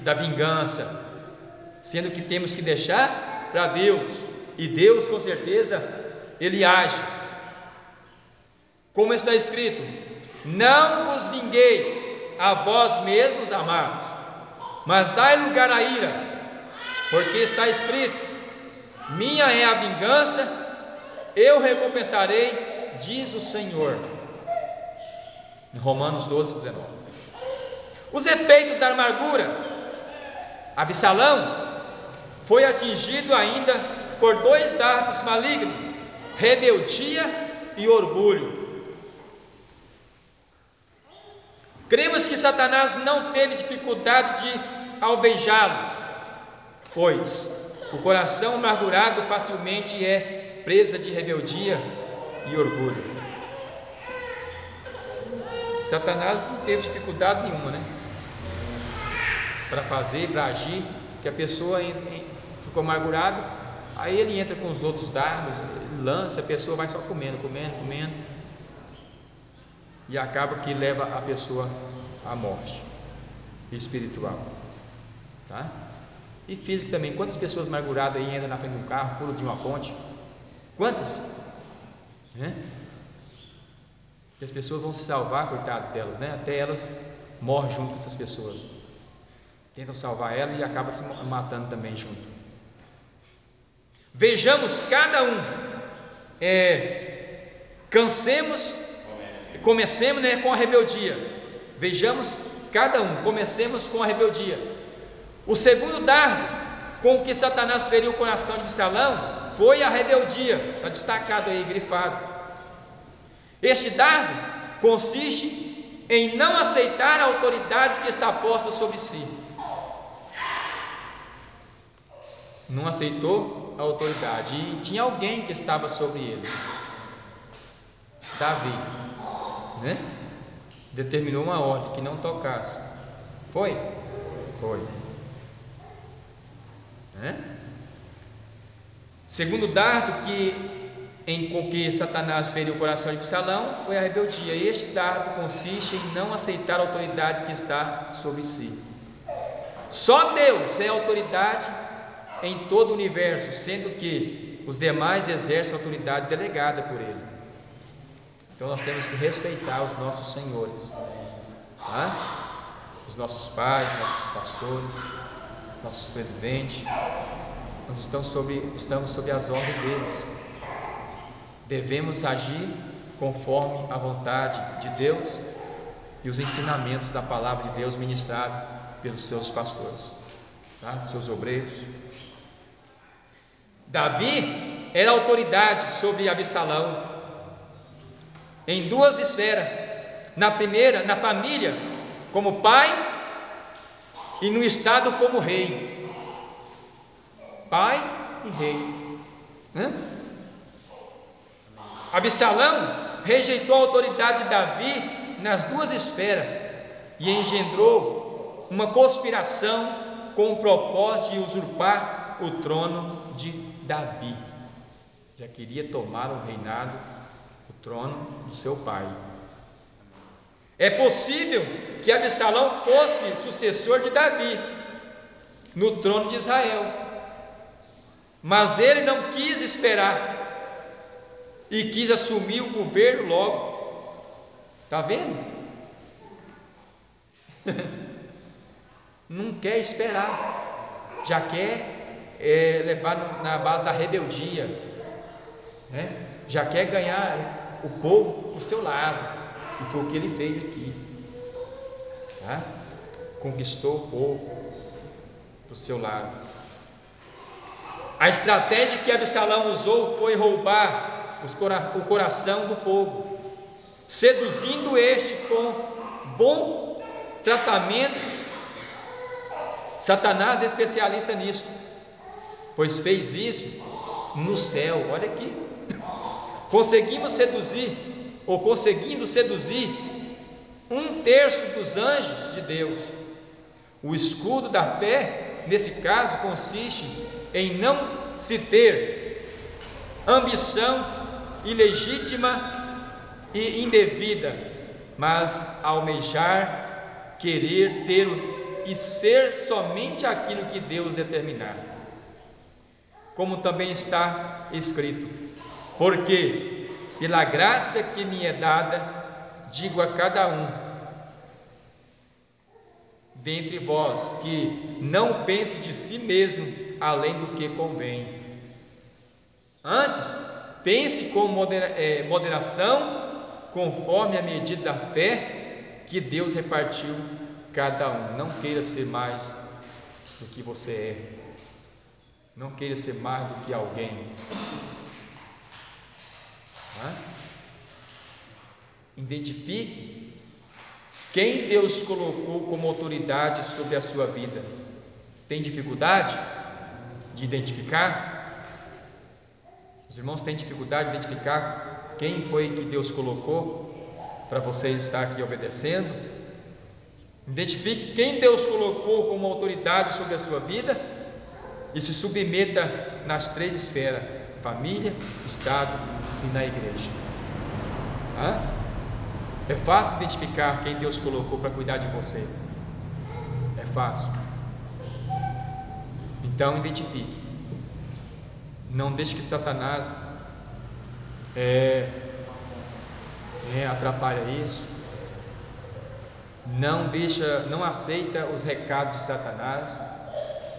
da vingança, sendo que temos que deixar para Deus, e Deus com certeza Ele age, como está escrito: não vos vingueis a vós mesmos, amados, mas dai lugar à ira, porque está escrito: minha é a vingança, eu recompensarei, diz o Senhor. Em Romanos 12, 19. Os efeitos da amargura: Absalão foi atingido ainda por 2 dardos malignos: rebeldia e orgulho. Cremos que Satanás não teve dificuldade de alvejá-lo, pois o coração amargurado facilmente é presa de rebeldia e orgulho. Satanás não teve dificuldade nenhuma, né? Para fazer, para agir, que a pessoa ficou amargurada, aí ele entra com os outros dardos, lança, a pessoa vai só comendo, e acaba que leva a pessoa à morte espiritual, tá? E físico também. Quantas pessoas amarguradas aí entram na frente de um carro, pulam de uma ponte? Quantas? Né? E as pessoas vão se salvar, coitado delas, né? Até elas morrem junto com essas pessoas, tentam salvar elas e acabam se matando também junto. Vejamos cada um, comecemos, né, com a rebeldia. Vejamos cada um, comecemos com a rebeldia. O segundo dardo com que Satanás feriu o coração de Absalão foi a rebeldia, está destacado aí, grifado. Este dardo consiste em não aceitar a autoridade que está posta sobre si. Não aceitou a autoridade, e tinha alguém que estava sobre ele. Davi, né? Determinou uma ordem que não tocasse. Foi? Foi. Segundo dardo com que Satanás feriu o coração de Absalão foi a rebeldia. Este dardo consiste em não aceitar a autoridade que está sobre si. Só Deus é autoridade em todo o universo, sendo que os demais exercem a autoridade delegada por Ele. Então nós temos que respeitar os nossos senhores, tá? Os nossos pais, nossos pastores, nossos presidentes. Nós estamos sob as ordens deles. Devemos agir conforme a vontade de Deus e os ensinamentos da palavra de Deus ministrado pelos seus pastores, tá? Seus obreiros. Davi era autoridade sobre Absalão em 2 esferas. Na primeira, na família, como pai, e no estado como rei. Pai e rei. Absalão rejeitou a autoridade de Davi nas 2 esferas e engendrou uma conspiração com o propósito de usurpar o trono de Davi. Já queria tomar o reinado, o trono do seu pai. É possível que Absalão fosse sucessor de Davi no trono de Israel, mas ele não quis esperar e quis assumir o governo logo. Está vendo? Não quer esperar, já quer levar na base da rebeldia, né? Já quer ganhar o povo para o seu lado, e foi o que ele fez aqui, tá? Conquistou o povo para o seu lado. A estratégia que Absalão usou foi roubar o coração do povo, seduzindo este com bom tratamento. Satanás é especialista nisso, pois fez isso no céu. Olha aqui, conseguindo seduzir 1/3 dos anjos de Deus. O escudo da fé, nesse caso, consiste em não se ter ambição ilegítima e indevida, mas almejar, querer ter e ser somente aquilo que Deus determinar. Como também está escrito: porque pela graça que me é dada, digo a cada um dentre vós que não pense de si mesmo além do que convém. Antes, pense com moderação, conforme a medida da fé que Deus repartiu cada um. Não queira ser mais do que você é. Não queira ser mais do que alguém. Identifique quem Deus colocou como autoridade sobre a sua vida. Tem dificuldade de identificar? Os irmãos têm dificuldade de identificar quem foi que Deus colocou para vocês estar aqui obedecendo? Identifique quem Deus colocou como autoridade sobre a sua vida e se submeta nas 3 esferas: família, Estado e na igreja. É fácil identificar quem Deus colocou para cuidar de você. É fácil. Então identifique. Não deixe que Satanás atrapalhe isso. Não aceita os recados de Satanás,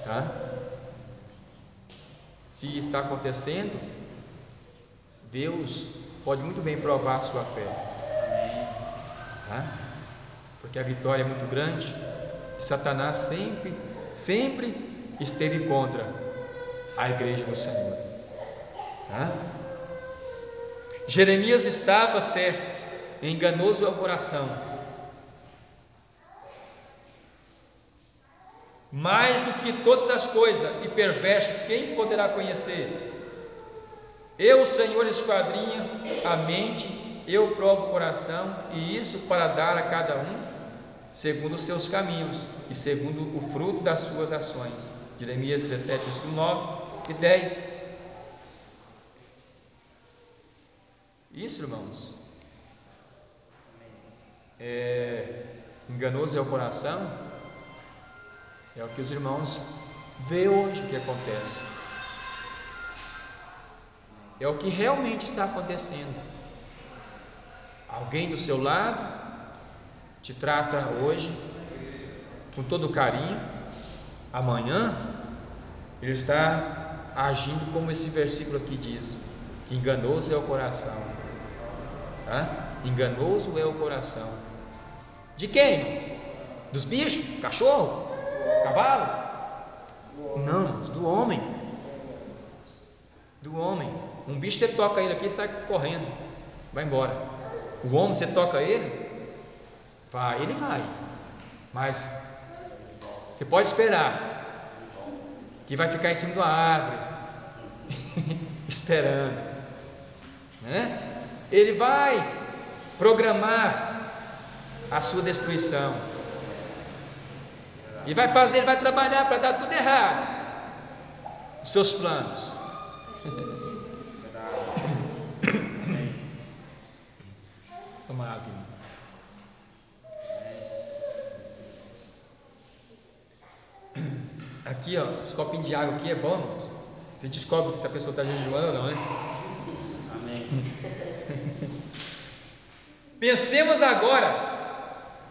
tá? Se está acontecendo, Deus pode muito bem provar a sua fé. Porque a vitória é muito grande. Satanás sempre esteve contra a igreja do Senhor. Jeremias estava certo, enganoso é o coração, mais do que todas as coisas, e perverso quem poderá conhecer? Eu, Senhor, esquadrinho a mente, eu provo o coração, e isso para dar a cada um segundo os seus caminhos e segundo o fruto das suas ações. Jeremias 17, versículo 9 e 10. Isso, irmãos, enganoso é o coração, é o que os irmãos vê hoje o que acontece, é o que realmente está acontecendo. Alguém do seu lado te trata hoje com todo carinho, amanhã ele está agindo como esse versículo aqui diz: enganoso é o coração. Enganoso é o coração. De quem, irmãos? Dos bichos? Cachorro? Cavalo? Não, do homem. Do homem. Um bicho, você toca ele aqui e sai correndo, vai embora. O homem, você toca ele, ele vai, mas você pode esperar que vai ficar em cima de uma árvore esperando, né? Ele vai programar a sua destruição e vai trabalhar para dar tudo errado, os seus planos. Toma água. Aqui, esse copinho de água aqui é bom, irmãos. Você descobre se a pessoa está jejuando ou não, né? Amém. Pensemos agora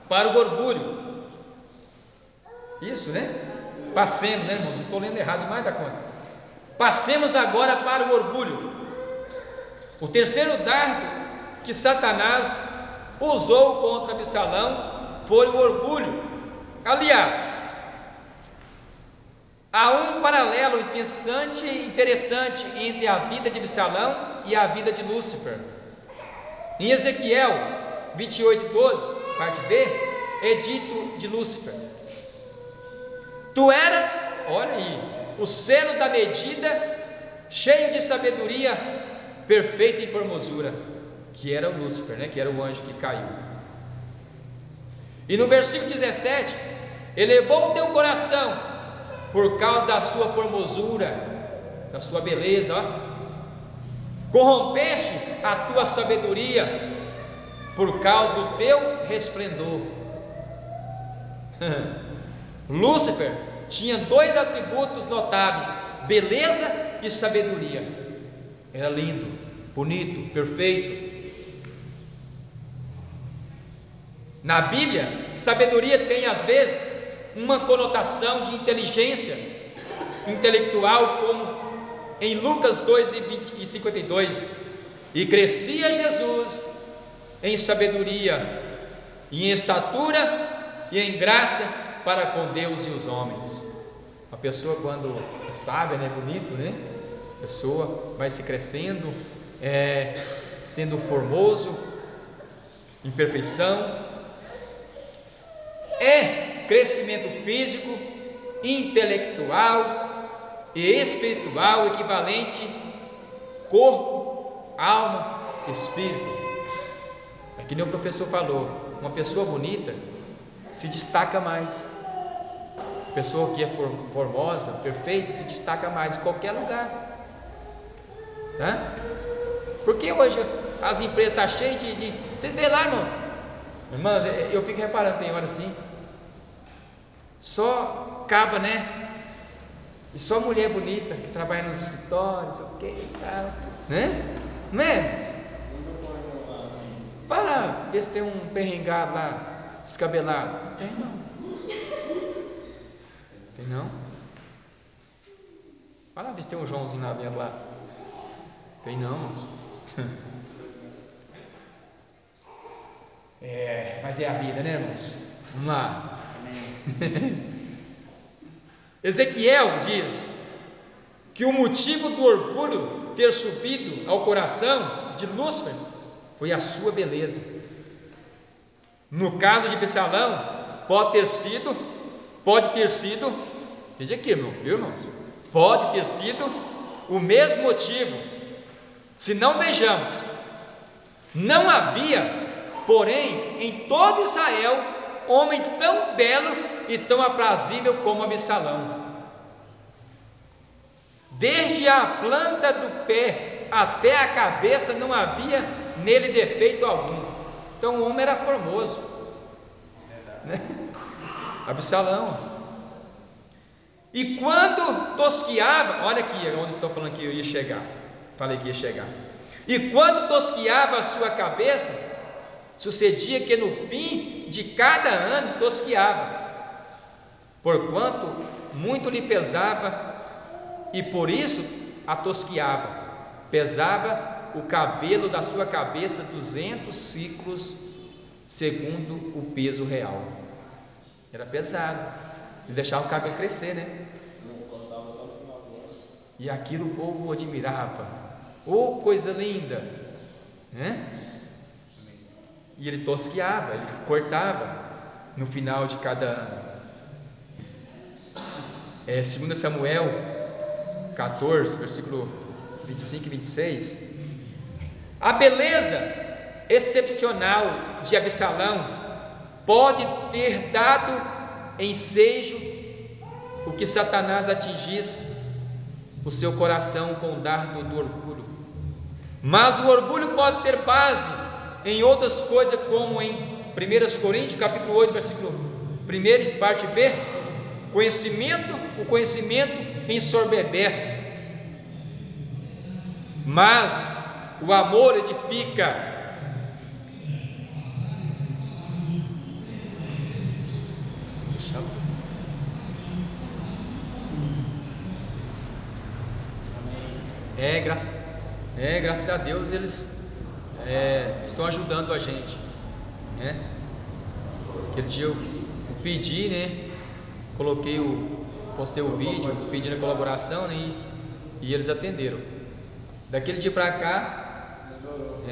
para o orgulho. Isso, né? Passemos, né, irmãos? Eu estou lendo errado demais da conta. Passemos agora para o orgulho. O terceiro dardo que Satanás usou contra Absalão foi o orgulho. Aliás, há um paralelo interessante entre a vida de Absalão e a vida de Lúcifer. Em Ezequiel 28:12, parte B, é dito de Lúcifer: tu eras, olha aí, o selo da medida, cheio de sabedoria, perfeita em formosura, que era o Lúcifer, né? Que era o anjo que caiu. E no versículo 17: elevou o teu coração por causa da sua formosura, da sua beleza, ó. Corrompeste a tua sabedoria por causa do teu resplendor. Lúcifer tinha dois atributos notáveis: beleza e sabedoria. Era lindo, bonito, perfeito. Na Bíblia, sabedoria tem às vezes uma conotação de inteligência intelectual, como em Lucas 2:52, e crescia Jesus em sabedoria, e em estatura e em graça para com Deus e os homens. A pessoa, quando é sábia, né, bonito, né? A pessoa vai se crescendo, sendo formoso, em perfeição. É crescimento físico, intelectual e espiritual, equivalente corpo, alma, espírito. É que nem o professor falou: uma pessoa bonita se destaca mais. A pessoa que é formosa, perfeita, se destaca mais em qualquer lugar, tá? Porque hoje as empresas estão cheias de... Vocês veem lá, irmãos? Irmãs, eu fico reparando, tem hora assim, só caba, né? E só mulher bonita que trabalha nos escritórios, ok, tal, né? Não é, irmãos? Para ver se tem um perrengado lá, descabelado. Tem não. Tem não? Vai lá ver se tem um Joãozinho lá dentro lá. Tem não, irmãos. Mas é a vida, né, irmãos? Vamos lá. Ezequiel diz que o motivo do orgulho ter subido ao coração de Lúcifer foi a sua beleza. No caso de Absalão, pode ter sido, veja aqui, irmão, viu, irmãos? Pode ter sido o mesmo motivo. Se não, vejamos: não havia, porém, em todo Israel, homem tão belo e tão aprazível como Absalão. Desde a planta do pé até a cabeça não havia nele defeito algum. Então o homem era formoso, né? Absalão. E quando tosquiava, olha aqui onde estou falando que eu ia chegar. Falei que ia chegar. E quando tosquiava a sua cabeça, sucedia que no fim de cada ano tosquiava, porquanto muito lhe pesava, e por isso a tosquiava. Pesava o cabelo da sua cabeça 200 ciclos, segundo o peso real. Era pesado. Ele deixava o cabelo crescer, né? E aquilo o povo admirava. Oh, coisa linda, né? E ele tosquiava, ele cortava no final de cada ano. 2 Samuel 14, versículo 25 e 26. A beleza excepcional de Absalão pode ter dado ensejo o que Satanás atingisse o seu coração com o dardo do orgulho. Mas o orgulho pode ter base em outras coisas, como em 1 Coríntios capítulo 8, versículo 1 e parte B: o conhecimento ensoberbece, mas o amor edifica. Graças a Deus eles estão ajudando a gente, né? Aquele dia eu pedi, né? Postei o vídeo pedindo a colaboração, né? E eles atenderam. Daquele dia para cá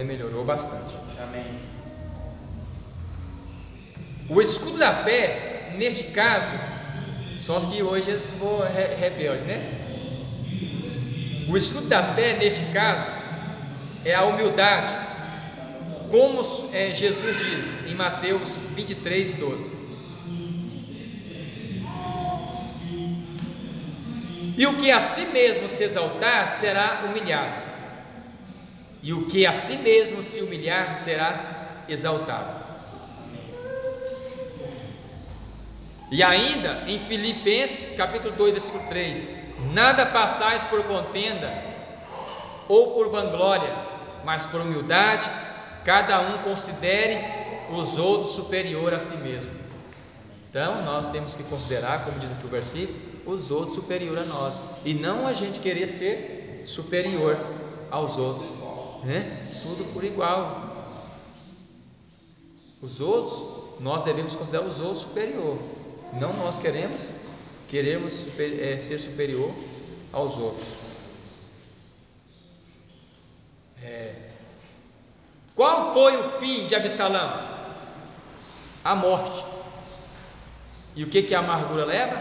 melhorou bastante. Amém. O escudo da fé, neste caso, só se hoje eles for rebelde, né? O escudo da fé, neste caso, é a humildade, como Jesus diz em Mateus 23, 12. E o que a si mesmo se exaltar será humilhado, e o que a si mesmo se humilhar será exaltado. E ainda em Filipenses capítulo 2, versículo 3: nada passais por contenda ou por vanglória, mas por humildade, cada um considere os outros superior a si mesmo. Então nós temos que considerar, como diz aqui o versículo, os outros superior a nós, e não a gente querer ser superior aos outros, né? Tudo por igual. Os outros, nós devemos considerar os outros superior, não nós queremos ser superior aos outros. Qual foi o fim de Absalão? A morte. E o que a amargura leva?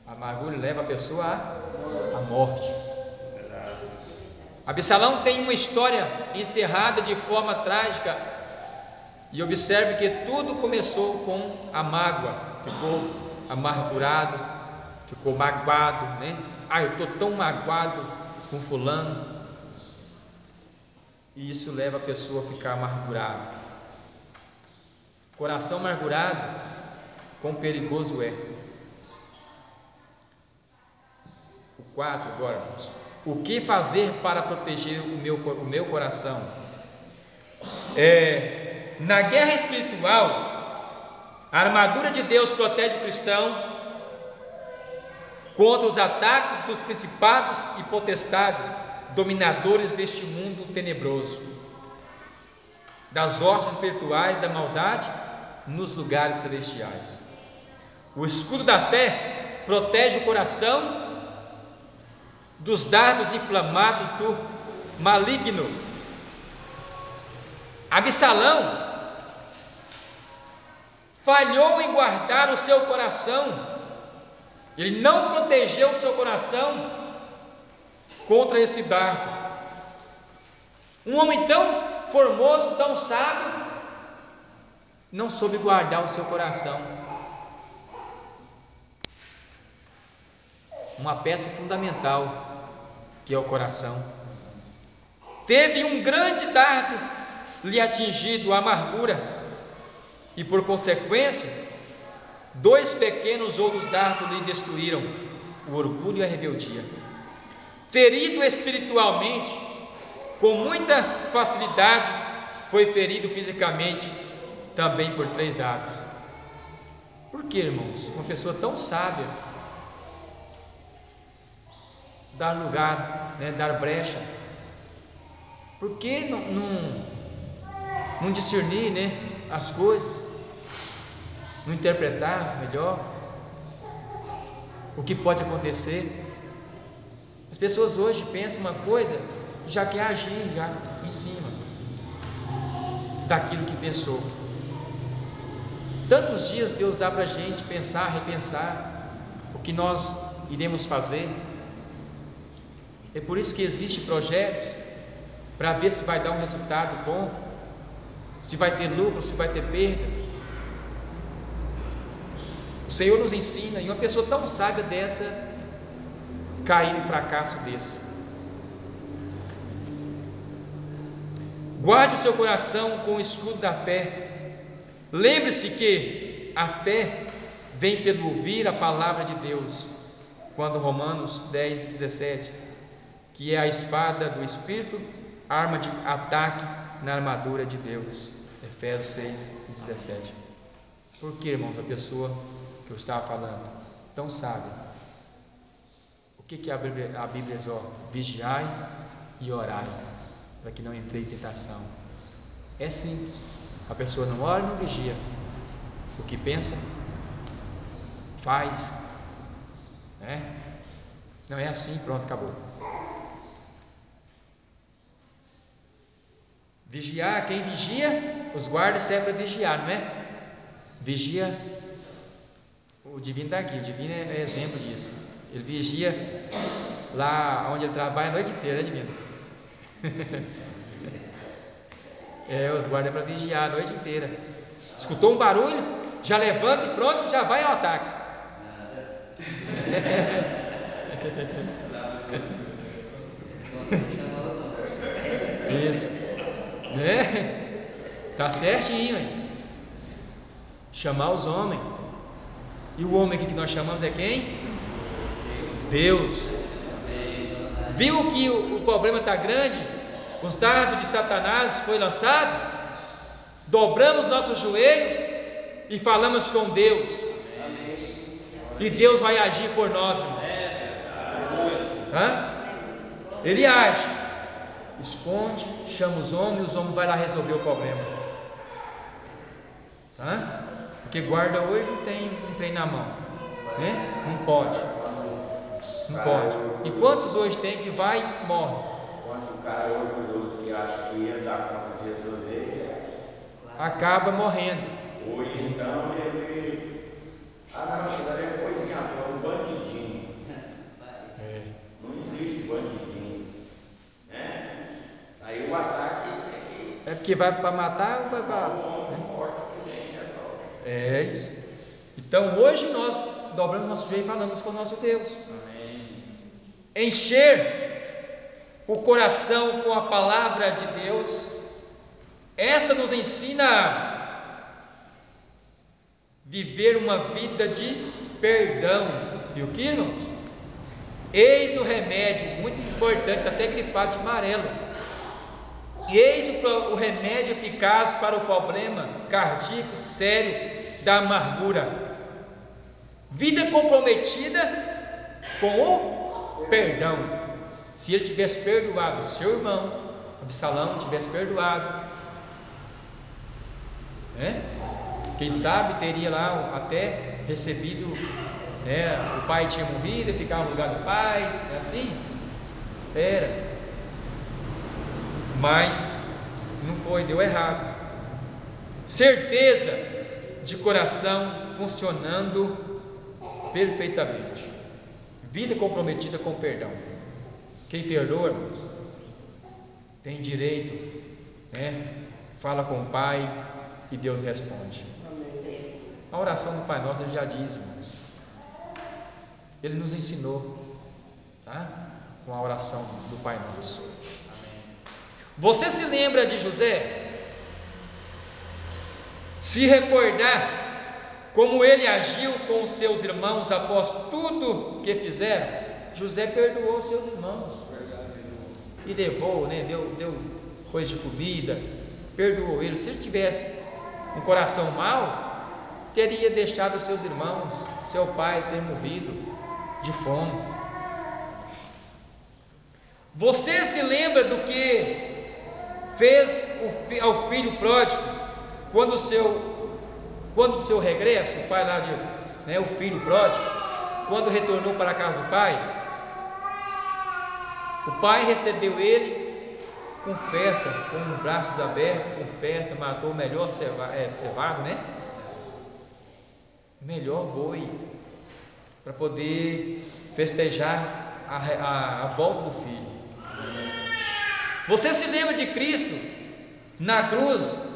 A amargura leva a pessoa à morte. Absalão tem uma história encerrada de forma trágica. E observe que tudo começou com a mágoa. Ficou amargurado, ficou magoado, né? Eu estou tão magoado com fulano. E isso leva a pessoa a ficar amargurado. Coração amargurado, quão perigoso é. O 4 agora, irmãos. O que fazer para proteger o meu coração? Na guerra espiritual, a armadura de Deus protege o cristão contra os ataques dos principados e potestades, dominadores deste mundo tenebroso, das hostes espirituais da maldade nos lugares celestiais. O escudo da fé protege o coração dos dardos inflamados do maligno. Absalão falhou em guardar o seu coração. Ele não protegeu o seu coração contra esse dardo. Um homem tão formoso, tão sábio, não soube guardar o seu coração. Uma peça fundamental que é o coração. Teve um grande dardo lhe atingido, a amargura, e por consequência, 2 pequenos outros dardos lhe destruíram, o orgulho e a rebeldia. Ferido espiritualmente, com muita facilidade, foi ferido fisicamente também por 3 dardos. Por que, irmãos? Uma pessoa tão sábia dar lugar, dar brecha. Por que não discernir, as coisas, não interpretar melhor o que pode acontecer? As pessoas hoje pensam uma coisa, já quer agir já em cima daquilo que pensou. Tantos dias Deus dá para a gente pensar, repensar o que nós iremos fazer. É por isso que existem projetos, para ver se vai dar um resultado bom, se vai ter lucro, se vai ter perda. O Senhor nos ensina, e uma pessoa tão sábia dessa cair em fracasso desse. Guarde o seu coração com o escudo da fé. Lembre-se que a fé vem pelo ouvir a palavra de Deus, quando Romanos 10, 17, que é a espada do Espírito, arma de ataque na armadura de Deus. Efésios 6, 17. Por que, irmãos, a pessoa que eu estava falando, tão sábia, o que a Bíblia exorta? Vigiai e orai, para que não entrei em tentação. É simples. A pessoa não ora e não vigia. O que pensa, faz, Não é assim, pronto, acabou. Vigiar, quem vigia, os guardas servem para vigiar, não é? Vigia, o divino está aqui, o divino é exemplo disso. Ele vigia lá onde ele trabalha a noite inteira, né, divino? Os guardas é para vigiar a noite inteira. Escutou um barulho, já levanta e pronto, já vai ao ataque. Isso, né? Tá certinho, hein? Chamar os homens. E o homem aqui que nós chamamos é quem? Deus. Viu que o problema está grande? Os dardos de Satanás foi lançado. Dobramos nosso joelho e falamos com Deus. E Deus vai agir por nós, irmãos. Ele age. Esconde, chama os homens vão lá resolver o problema. Porque guarda hoje não tem na mão, né? Não pode. E quantos hoje tem que vai e morre? Quando o cara é orgulhoso que acha que ele dá conta de resolver, acaba morrendo. Ou então ele. Não, isso daí é coisinha, é um bandidinho. Não existe bandidinho, né? Saiu o ataque é porque vai para matar ou vai para. É isso. Então hoje nós dobramos nosso joelho e falamos com o nosso Deus. Amém. Encher o coração com a palavra de Deus. Essa nos ensina a viver uma vida de perdão. Viu que, irmãos? Eis o remédio, muito importante, até gripado de amarelo. Eis o remédio eficaz para o problema cardíaco sério da amargura. Vida comprometida com o perdão. Se ele tivesse perdoado seu irmão, Absalão tivesse perdoado, quem sabe teria lá até recebido, o pai tinha morrido, ficava no lugar do pai, é assim? Era. Mas não foi, deu errado. Certeza de coração funcionando perfeitamente. Vida comprometida com perdão. Quem perdoa, irmãos, tem direito, fala com o Pai e Deus responde. Amém. A oração do Pai Nosso ele já diz, irmãos. Ele nos ensinou, com a oração do Pai Nosso. Você se lembra de José? Se recordar como ele agiu com os seus irmãos após tudo que fizeram, José perdoou os seus irmãos e levou, deu coisa de comida, perdoou eles. Se ele tivesse um coração mau, teria deixado os seus irmãos, seu pai ter morrido de fome. Você se lembra do que fez ao filho pródigo quando o seu regresso, o pai lá o filho pródigo, quando retornou para a casa do pai? O pai recebeu ele com festa, com os braços abertos, com festa, matou o melhor cevado, melhor boi, para poder festejar a volta do filho. Você se lembra de Cristo na cruz,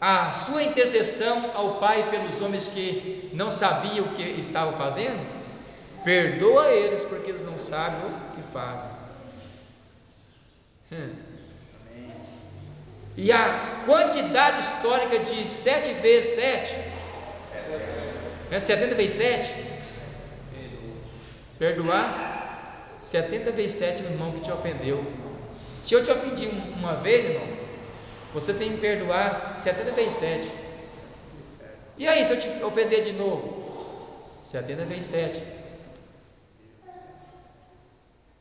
a sua intercessão ao Pai pelos homens que não sabiam o que estavam fazendo? Perdoa eles porque eles não sabem o que fazem. E a quantidade histórica de 7 vezes 7 70 vezes 7 perdoar 70 vezes 7 o irmão que te ofendeu. Se eu te ofendi uma vez, irmão, você tem que perdoar 70 vezes 7. E aí, se eu te ofender de novo? 70 vezes 7.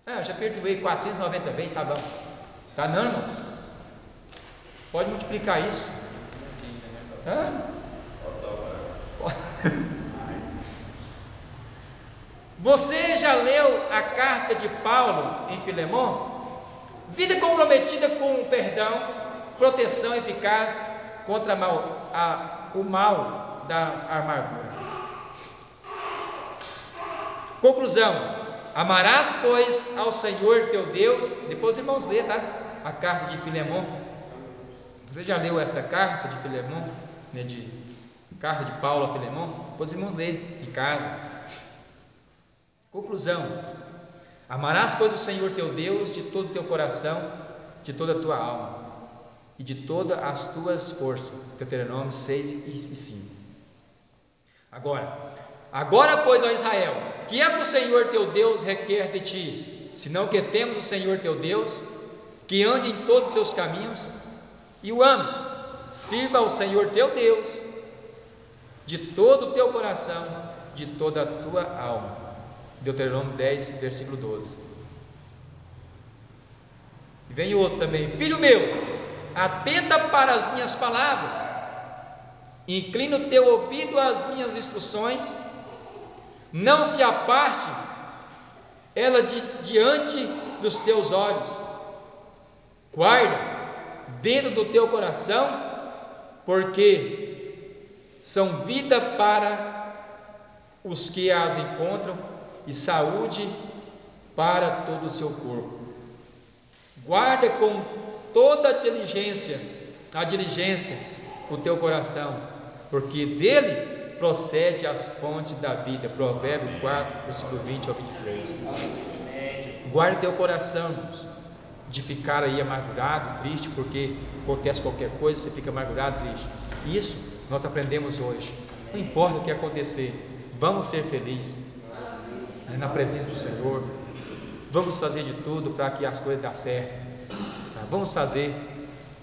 Eu já perdoei 490 vezes, tá bom. Tá não, irmão? Pode multiplicar isso. Você já leu a carta de Paulo em Filemão? Vida comprometida com o perdão, proteção eficaz contra o mal da amargura. Conclusão: amarás, pois, ao Senhor teu Deus. Depois os irmãos lê, a carta de Filemão. Você já leu esta carta de Filemão, né, carta de Paulo a Filemão? Depois os irmãos lerem em casa. Conclusão: amarás, pois, o Senhor teu Deus de todo o teu coração, de toda a tua alma e de todas as tuas forças. Deuteronômio 6 e 5. Agora, pois, ó Israel, que é que o Senhor teu Deus requer de ti, senão que temos o Senhor teu Deus, que ande em todos os seus caminhos e o ames, sirva ao Senhor teu Deus de todo o teu coração, de toda a tua alma. Deuteronômio 10, versículo 12. E vem outro também: filho meu, atenta para as minhas palavras, inclina o teu ouvido às minhas instruções, não se aparte ela diante dos teus olhos, guarda dentro do teu coração, porque são vida para os que as encontram e saúde para todo o seu corpo. Guarda com toda a diligência o teu coração, porque dele procede as fontes da vida. Provérbio 4, versículo 20 ao 23. Guarda teu coração, irmãos, de ficar aí amargurado, triste, porque acontece qualquer coisa, você fica amargurado, triste. Isso nós aprendemos hoje. Não importa o que acontecer, vamos ser felizes na presença do Senhor. Vamos fazer de tudo para que as coisas dêem certo. Vamos fazer.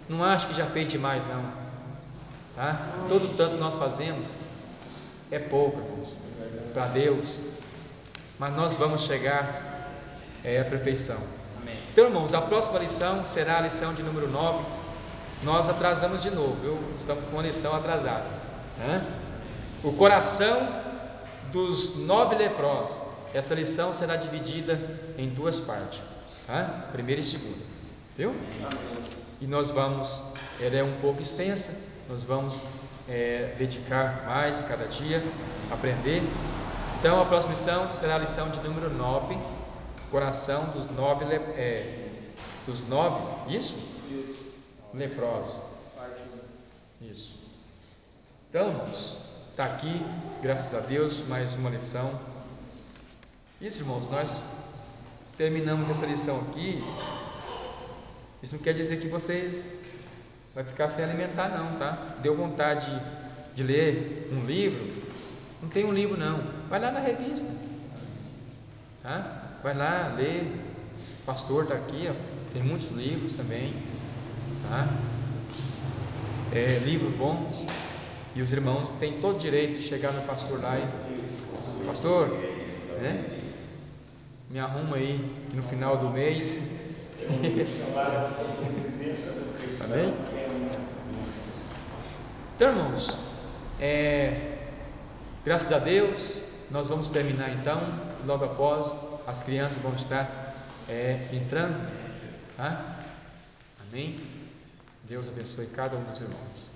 Não acho que já fez demais, não. Tá? Todo tanto nós fazemos é pouco, irmãos, para Deus. Mas nós vamos chegar à perfeição. Amém. Então, irmãos, a próxima lição será a lição de número 9. Nós atrasamos de novo, estamos com uma lição atrasada. O coração dos 9 leprosos. Essa lição será dividida em 2 partes, tá? Primeira e segunda, viu? E nós vamos, ela é um pouco extensa, nós vamos dedicar mais cada dia, aprender. Então a próxima lição será a lição de número 9, coração dos 9 isso? Leprosos. Isso. Então, irmãos, está aqui, graças a Deus, mais uma lição. Isso, irmãos, nós terminamos essa lição aqui. Isso não quer dizer que vocês vão ficar sem alimentar, não, tá? Deu vontade de ler um livro? Não tem um livro, não. Vai lá na revista, tá? Vai lá, lê. O pastor está aqui, ó. Tem muitos livros também, tá? Livros bons. E os irmãos têm todo o direito de chegar no pastor lá e: pastor, me arruma aí que no final do mês. Amém? Então, irmãos, graças a Deus, nós vamos terminar então. Logo após, as crianças vão estar entrando, tá? Amém? Deus abençoe cada um dos irmãos.